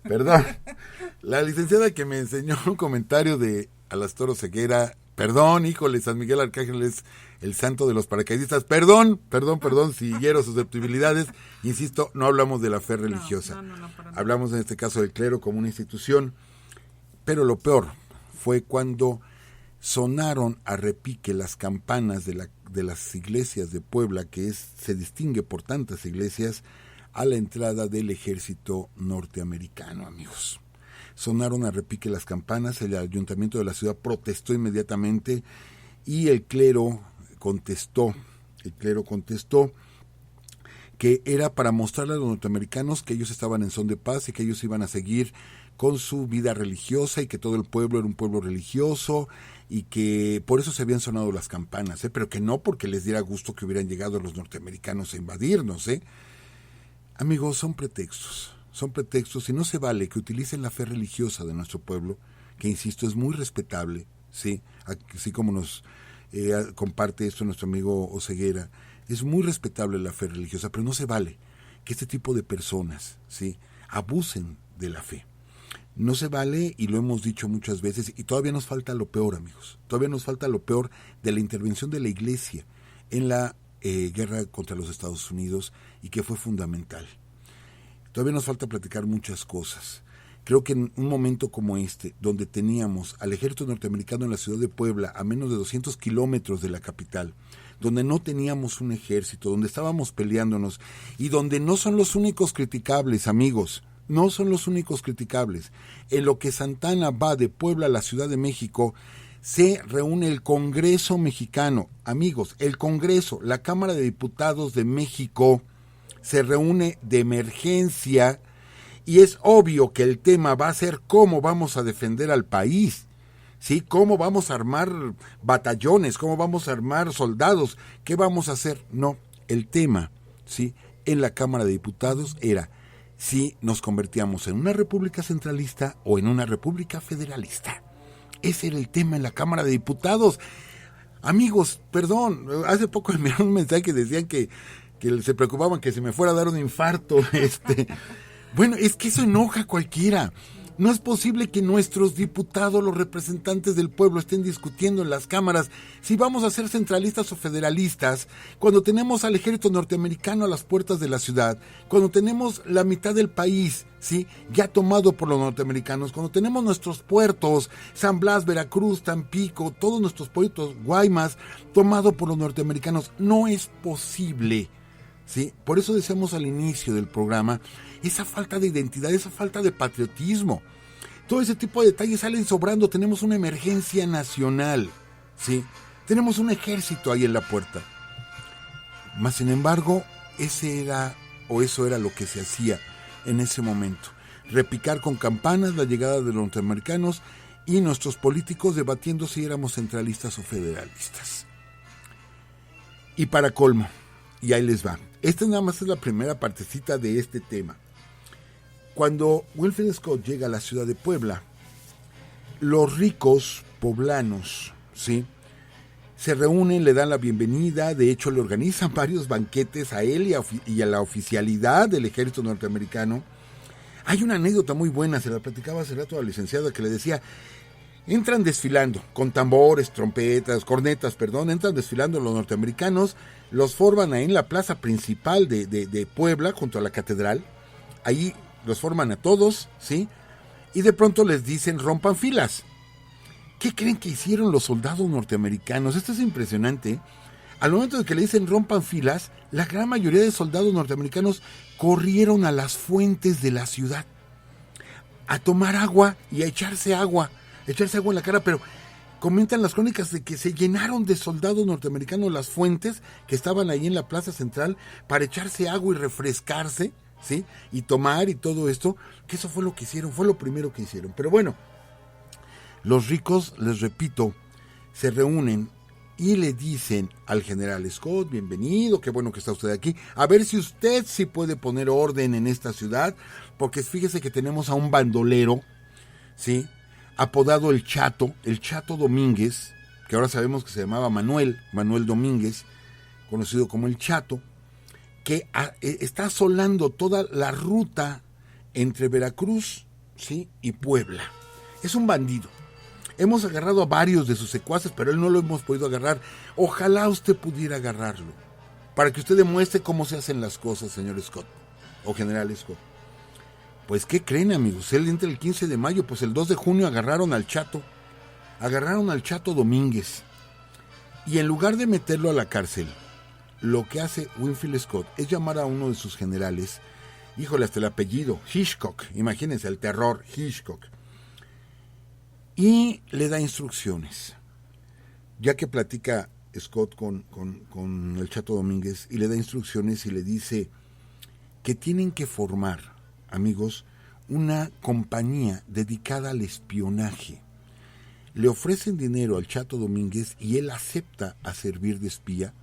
Perdón, la licenciada que me enseñó un comentario de Alastoro Ceguera, perdón, híjole, San Miguel Arcángel es el santo de los paracaidistas, perdón, si hiero susceptibilidades, insisto, no hablamos de la fe religiosa, no, hablamos en este caso del clero como una institución, pero lo peor fue cuando sonaron a repique las campanas de las iglesias de Puebla, que se distingue por tantas iglesias, a la entrada del ejército norteamericano, amigos. Sonaron a repique las campanas, el ayuntamiento de la ciudad protestó inmediatamente y el clero contestó que era para mostrarle a los norteamericanos que ellos estaban en son de paz y que ellos iban a seguir con su vida religiosa y que todo el pueblo era un pueblo religioso y que por eso se habían sonado las campanas, pero que no porque les diera gusto que hubieran llegado los norteamericanos a invadirnos. Amigos, son pretextos y no se vale que utilicen la fe religiosa de nuestro pueblo, que insisto es muy respetable, ¿sí? Así como nos comparte esto nuestro amigo Oceguera, es muy respetable la fe religiosa, pero no se vale que este tipo de personas, ¿sí?, abusen de la fe. No se vale, y lo hemos dicho muchas veces, y todavía nos falta lo peor, amigos, todavía nos falta lo peor de la intervención de la Iglesia en la guerra contra los Estados Unidos, y que fue fundamental. Todavía nos falta platicar muchas cosas. Creo que en un momento como este, donde teníamos al ejército norteamericano en la ciudad de Puebla, a menos de 200 kilómetros de la capital, donde no teníamos un ejército, donde estábamos peleándonos, y donde no son los únicos criticables, amigos, no son los únicos criticables. En lo que Santana va de Puebla a la Ciudad de México, se reúne el Congreso mexicano. Amigos, el Congreso, la Cámara de Diputados de México, se reúne de emergencia, y es obvio que el tema va a ser cómo vamos a defender al país, ¿sí? Cómo vamos a armar batallones, cómo vamos a armar soldados, qué vamos a hacer. No, el tema, ¿sí?, en la Cámara de Diputados era si nos convertíamos en una república centralista o en una república federalista. Ese era el tema en la Cámara de Diputados. Amigos, perdón, hace poco me enviaron un mensaje que decían que se preocupaban que se me fuera a dar un infarto. Bueno, es que eso enoja a cualquiera. No es posible que nuestros diputados, los representantes del pueblo, estén discutiendo en las cámaras si vamos a ser centralistas o federalistas, cuando tenemos al ejército norteamericano a las puertas de la ciudad, cuando tenemos la mitad del país, ¿sí?, ya tomado por los norteamericanos, cuando tenemos nuestros puertos, San Blas, Veracruz, Tampico, todos nuestros puertos, Guaymas, tomado por los norteamericanos. No es posible, ¿sí? Por eso decíamos al inicio del programa, esa falta de identidad, esa falta de patriotismo. Todo ese tipo de detalles salen sobrando. Tenemos una emergencia nacional, ¿sí? Tenemos un ejército ahí en la puerta. Mas, sin embargo, eso era lo que se hacía en ese momento. Repicar con campanas la llegada de los norteamericanos y nuestros políticos debatiendo si éramos centralistas o federalistas. Y para colmo, y ahí les va. Esta nada más es la primera partecita de este tema. Cuando Winfield Scott llega a la ciudad de Puebla, los ricos poblanos, ¿sí?, se reúnen, le dan la bienvenida, de hecho le organizan varios banquetes a él y a la oficialidad del ejército norteamericano. Hay una anécdota muy buena, se la platicaba hace rato a la licenciada, que le decía, entran desfilando con tambores, trompetas, cornetas, entran desfilando los norteamericanos, los forman ahí en la plaza principal de Puebla, junto a la catedral, ahí los forman a todos, ¿sí? Y de pronto les dicen, rompan filas. ¿Qué creen que hicieron los soldados norteamericanos? Esto es impresionante. Al momento de que le dicen rompan filas, la gran mayoría de soldados norteamericanos corrieron a las fuentes de la ciudad a tomar agua y a echarse agua en la cara, pero comentan las crónicas de que se llenaron de soldados norteamericanos las fuentes que estaban ahí en la plaza central para echarse agua y refrescarse, ¿sí? Y tomar y todo esto, que eso fue lo que hicieron, fue lo primero que hicieron. Pero bueno, los ricos, les repito, se reúnen y le dicen al general Scott, bienvenido, qué bueno que está usted aquí, a ver si usted sí puede poner orden en esta ciudad, porque fíjese que tenemos a un bandolero, ¿sí?, apodado el Chato Domínguez, que ahora sabemos que se llamaba Manuel Domínguez, conocido como el Chato, que está asolando toda la ruta entre Veracruz, ¿sí?, y Puebla. Es un bandido. Hemos agarrado a varios de sus secuaces, pero él no lo hemos podido agarrar. Ojalá usted pudiera agarrarlo, para que usted demuestre cómo se hacen las cosas, señor Scott, o general Scott. Pues, ¿qué creen, amigos? Él entra el 15 de mayo, pues el 2 de junio agarraron al Chato Domínguez. Y en lugar de meterlo a la cárcel, lo que hace Winfield Scott es llamar a uno de sus generales, híjole, hasta el apellido, Hitchcock, imagínense, el terror, Hitchcock. Y le da instrucciones, ya que platica Scott con el Chato Domínguez, y le da instrucciones y le dice que tienen que formar, amigos, una compañía dedicada al espionaje. Le ofrecen dinero al Chato Domínguez y él acepta a servir de espía.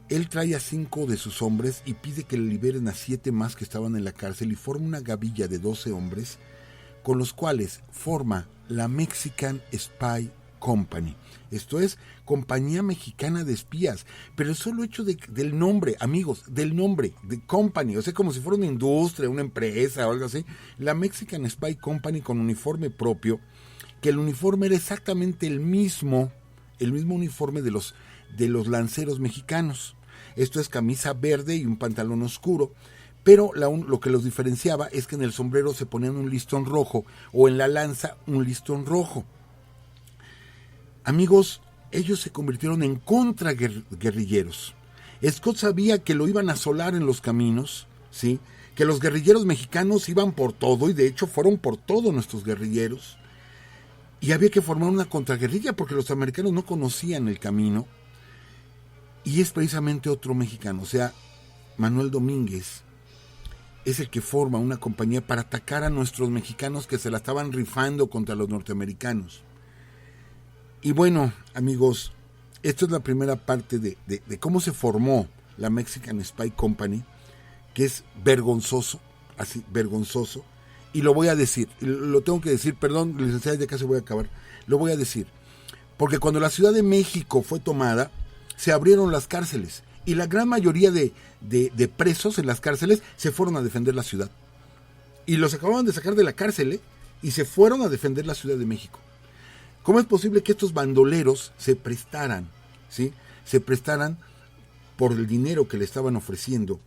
Él trae a 5 de sus hombres y pide que le liberen a 7 más que estaban en la cárcel y forma una gavilla de 12 hombres con los cuales forma la Mexican Spy Company. Esto es, Compañía Mexicana de Espías. Pero el solo hecho del nombre, amigos, del nombre, de company, o sea, como si fuera una industria, una empresa o algo así, la Mexican Spy Company con uniforme propio, que el uniforme era exactamente el mismo uniforme de los lanceros mexicanos. Esto es camisa verde y un pantalón oscuro. Pero lo que los diferenciaba es que en el sombrero se ponían un listón rojo o en la lanza un listón rojo. Amigos, ellos se convirtieron en contraguerrilleros. Scott sabía que lo iban a asolar en los caminos, ¿sí?, que los guerrilleros mexicanos iban por todo, y de hecho fueron por todo nuestros guerrilleros, y había que formar una contraguerrilla porque los americanos no conocían el camino, y es precisamente otro mexicano, o sea, Manuel Domínguez, es el que forma una compañía para atacar a nuestros mexicanos que se la estaban rifando contra los norteamericanos. Y bueno, amigos, esto es la primera parte de cómo se formó la Mexican Spy Company, que es vergonzoso, así, vergonzoso, y lo voy a decir, lo tengo que decir, perdón, licenciada, ya casi voy a acabar, lo voy a decir, porque cuando la Ciudad de México fue tomada, se abrieron las cárceles, y la gran mayoría de presos en las cárceles se fueron a defender la ciudad. Y los acababan de sacar de la cárcel, y se fueron a defender la Ciudad de México. ¿Cómo es posible que estos bandoleros se prestaran, ¿sí?, se prestaran por el dinero que le estaban ofreciendo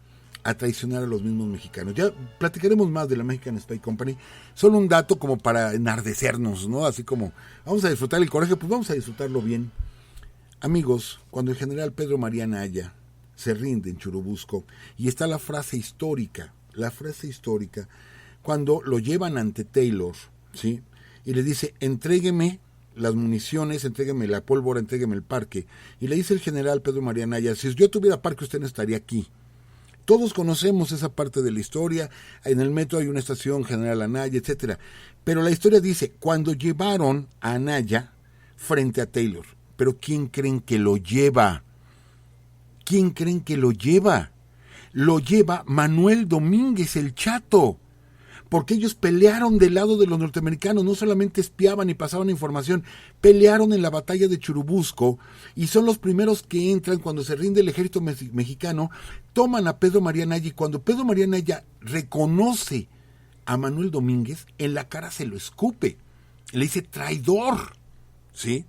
a traicionar a los mismos mexicanos? Ya platicaremos más de la Mexican Spy Company. Solo un dato como para enardecernos, ¿no? Así como, vamos a disfrutar el coraje, pues vamos a disfrutarlo bien. Amigos, cuando el general Pedro María Anaya se rinde en Churubusco. Y está la frase histórica, cuando lo llevan ante Taylor, ¿sí? Y le dice, entrégueme las municiones, entrégueme la pólvora, entrégueme el parque. Y le dice el general Pedro María Anaya, si yo tuviera parque usted no estaría aquí. Todos conocemos esa parte de la historia, en el metro hay una estación General Anaya, etcétera. Pero la historia dice, cuando llevaron a Anaya frente a Taylor, pero ¿quién creen que lo lleva? ¿Quién creen que lo lleva? Lo lleva Manuel Domínguez, el Chato, porque ellos pelearon del lado de los norteamericanos, no solamente espiaban y pasaban información, pelearon en la batalla de Churubusco y son los primeros que entran cuando se rinde el ejército mexicano, toman a Pedro María Anaya y cuando Pedro María Anaya reconoce a Manuel Domínguez, en la cara se lo escupe, le dice traidor, ¿sí?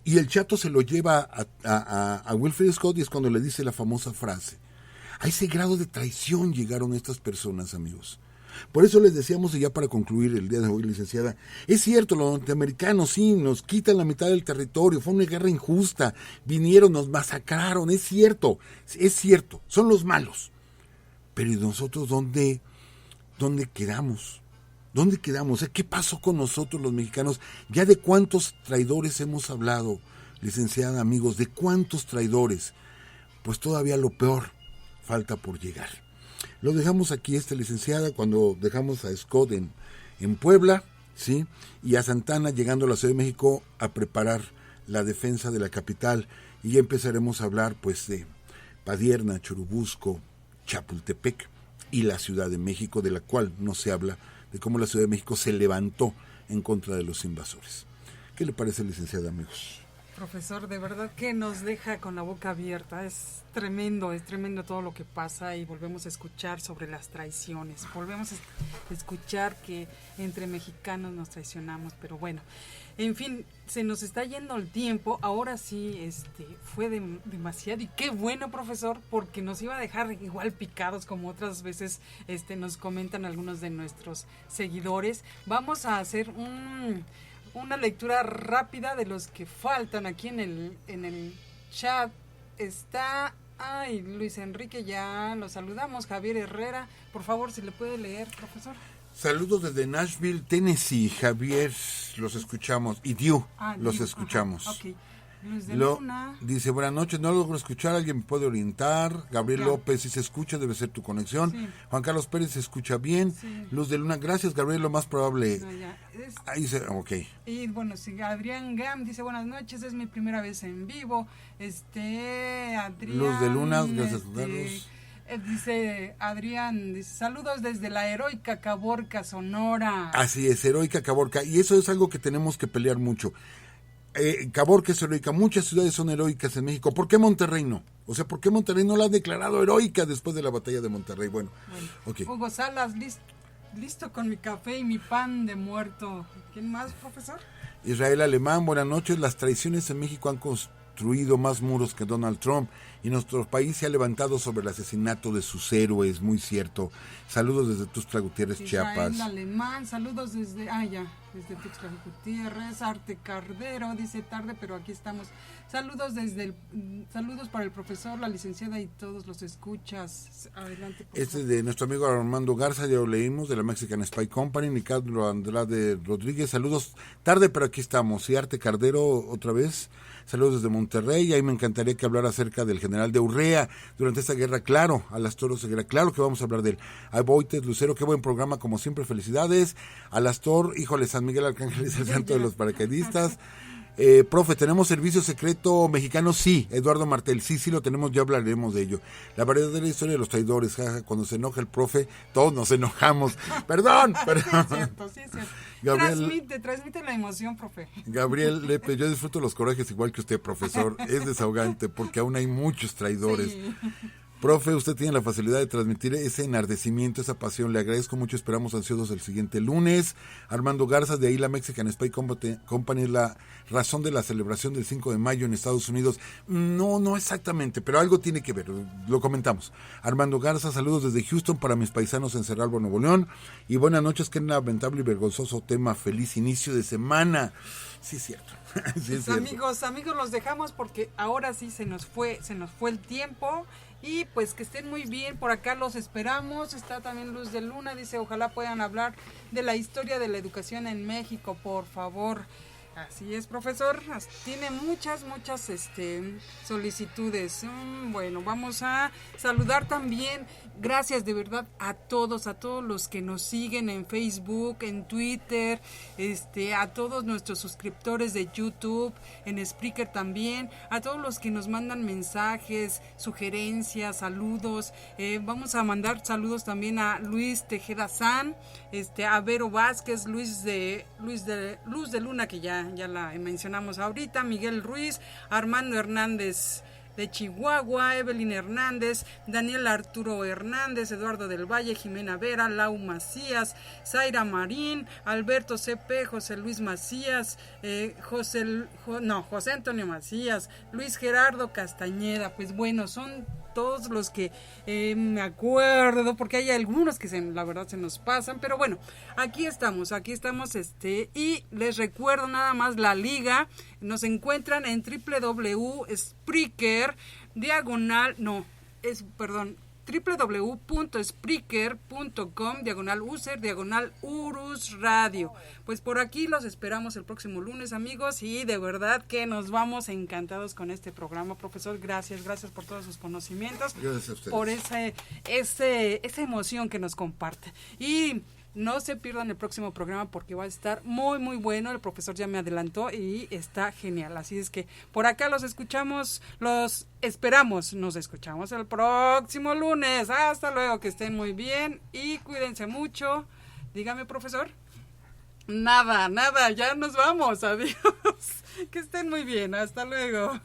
Y el Chato se lo lleva a Wilfred Scott y es cuando le dice la famosa frase. A ese grado de traición llegaron estas personas, amigos. Por eso les decíamos, y ya para concluir el día de hoy, licenciada, es cierto, los norteamericanos sí nos quitan la mitad del territorio, fue una guerra injusta, vinieron, nos masacraron, es cierto, son los malos. Pero ¿y nosotros dónde quedamos? ¿Dónde quedamos? ¿Qué pasó con nosotros los mexicanos? ¿Ya de cuántos traidores hemos hablado, licenciada, amigos? ¿De cuántos traidores? Pues todavía lo peor falta por llegar. Lo dejamos aquí, licenciada, cuando dejamos a Scott en Puebla, ¿sí? Y a Santana llegando a la Ciudad de México a preparar la defensa de la capital. Y ya empezaremos a hablar, pues, de Padierna, Churubusco, Chapultepec y la Ciudad de México, de la cual no se habla, de cómo la Ciudad de México se levantó en contra de los invasores. ¿Qué le parece, licenciada, amigos? Profesor, de verdad que nos deja con la boca abierta, es tremendo todo lo que pasa y volvemos a escuchar sobre las traiciones, volvemos a escuchar que entre mexicanos nos traicionamos, pero bueno, en fin, se nos está yendo el tiempo, ahora sí fue demasiado y qué bueno, profesor, porque nos iba a dejar igual picados como otras veces nos comentan algunos de nuestros seguidores. Vamos a hacer una lectura rápida de los que faltan aquí en el chat. Está, Luis Enrique, ya lo saludamos. Javier Herrera, por favor, si le puede leer, profesor. Saludos desde Nashville, Tennessee, Javier, los escuchamos, y Diu, los escuchamos. Ajá, okay. Luz de Luna. Dice, buenas noches, no logro escuchar, ¿alguien me puede orientar? Gabriel López, si se escucha, debe ser tu conexión. Sí. Juan Carlos Pérez, se escucha bien. Sí. Luz de Luna, gracias, Gabriel, lo más probable. Ahí se, ok. Y bueno, sí, Adrián Gam dice, buenas noches, es mi primera vez en vivo. Adrián. Luz de Luna, gracias, Carlos. Dice Adrián, dice, saludos desde la heroica Caborca, Sonora. Así es, heroica Caborca, y eso es algo que tenemos que pelear mucho. Caborca es heroica, muchas ciudades son heroicas en México. ¿Por qué Monterrey no? O sea, ¿por qué Monterrey no la ha declarado heroica después de la batalla de Monterrey? Bueno. Okay. Hugo Salas, listo con mi café y mi pan de muerto. ¿Quién más, profesor? Israel Alemán, buenas noches. Las traiciones en México han construido más muros que Donald Trump y nuestro país se ha levantado sobre el asesinato de sus héroes, muy cierto. Saludos desde Tuxtla Gutiérrez, Chiapas. Israel Alemán, saludos desde Tuxtla Gutiérrez. Arte Cardero, dice tarde, pero aquí estamos. Saludos saludos para el profesor, la licenciada y todos los escuchas. Adelante, por favor. De nuestro amigo Armando Garza, ya lo leímos, de la Mexican Spy Company. Ricardo Andrade Rodríguez, saludos tarde, pero aquí estamos. Y Arte Cardero, otra vez. Saludos desde Monterrey, ahí me encantaría que hablara acerca del general de Urrea durante esta guerra, claro, Alastor Oseguera, claro que vamos a hablar de él. A Boites Lucero, qué buen programa, como siempre, felicidades. Alastor, híjole, San Miguel Arcángel es el santo de los paracaidistas. Profe, ¿tenemos servicio secreto mexicano? Sí, Eduardo Martel, sí lo tenemos, ya hablaremos de ello. La verdadera historia de los traidores, jaja, cuando se enoja el profe, todos nos enojamos. Perdón. Sí es cierto. Gabriel, transmite la emoción, profe. Gabriel Lepe, yo disfruto los corajes igual que usted, profesor, es desahogante porque aún hay muchos traidores. Sí. Profe, usted tiene la facilidad de transmitir ese enardecimiento, esa pasión. Le agradezco mucho, esperamos ansiosos el siguiente lunes. Armando Garza, de ahí la Mexican Spy Company es la razón de la celebración del 5 de mayo en Estados Unidos. No exactamente, pero algo tiene que ver, lo comentamos. Armando Garza, saludos desde Houston para mis paisanos en Cerralbo, Nuevo León. Y buenas noches, qué lamentable y vergonzoso tema. Feliz inicio de semana. Sí, es cierto. Sí, es cierto. Amigos, los dejamos porque ahora sí se nos fue el tiempo. Y pues que estén muy bien, por acá los esperamos. Está también Luz de Luna, dice, ojalá puedan hablar de la historia de la educación en México, por favor. Así es, profesor, tiene muchas solicitudes. Bueno, vamos a saludar también, gracias de verdad a todos los que nos siguen en Facebook, en Twitter, a todos nuestros suscriptores de YouTube, en Spreaker también, a todos los que nos mandan mensajes, sugerencias, saludos. Vamos a mandar saludos también a Luis Tejeda San, a Vero Vázquez, Luz de Luna, que ya la mencionamos ahorita, Miguel Ruiz, Armando Hernández de Chihuahua, Evelyn Hernández, Daniel Arturo Hernández, Eduardo del Valle, Jimena Vera, Lau Macías, Zaira Marín, Alberto C.P., José Luis Macías, José Antonio Macías, Luis Gerardo Castañeda. Pues bueno, son todos los que me acuerdo, porque hay algunos que la verdad se nos pasan, pero bueno, aquí estamos, y les recuerdo nada más la liga, nos encuentran en www.spreaker.com/user/Urus Radio. Pues por aquí los esperamos el próximo lunes, amigos, y de verdad que nos vamos encantados con este programa. Profesor, gracias por todos sus conocimientos, gracias a ustedes, por esa emoción que nos comparte. Y no se pierdan el próximo programa porque va a estar muy muy bueno. El profesor ya me adelantó y está genial. Así es que por acá nos escuchamos el próximo lunes. Hasta luego, que estén muy bien y cuídense mucho. Dígame, profesor. Nada, ya nos vamos. Adiós. Que estén muy bien. Hasta luego.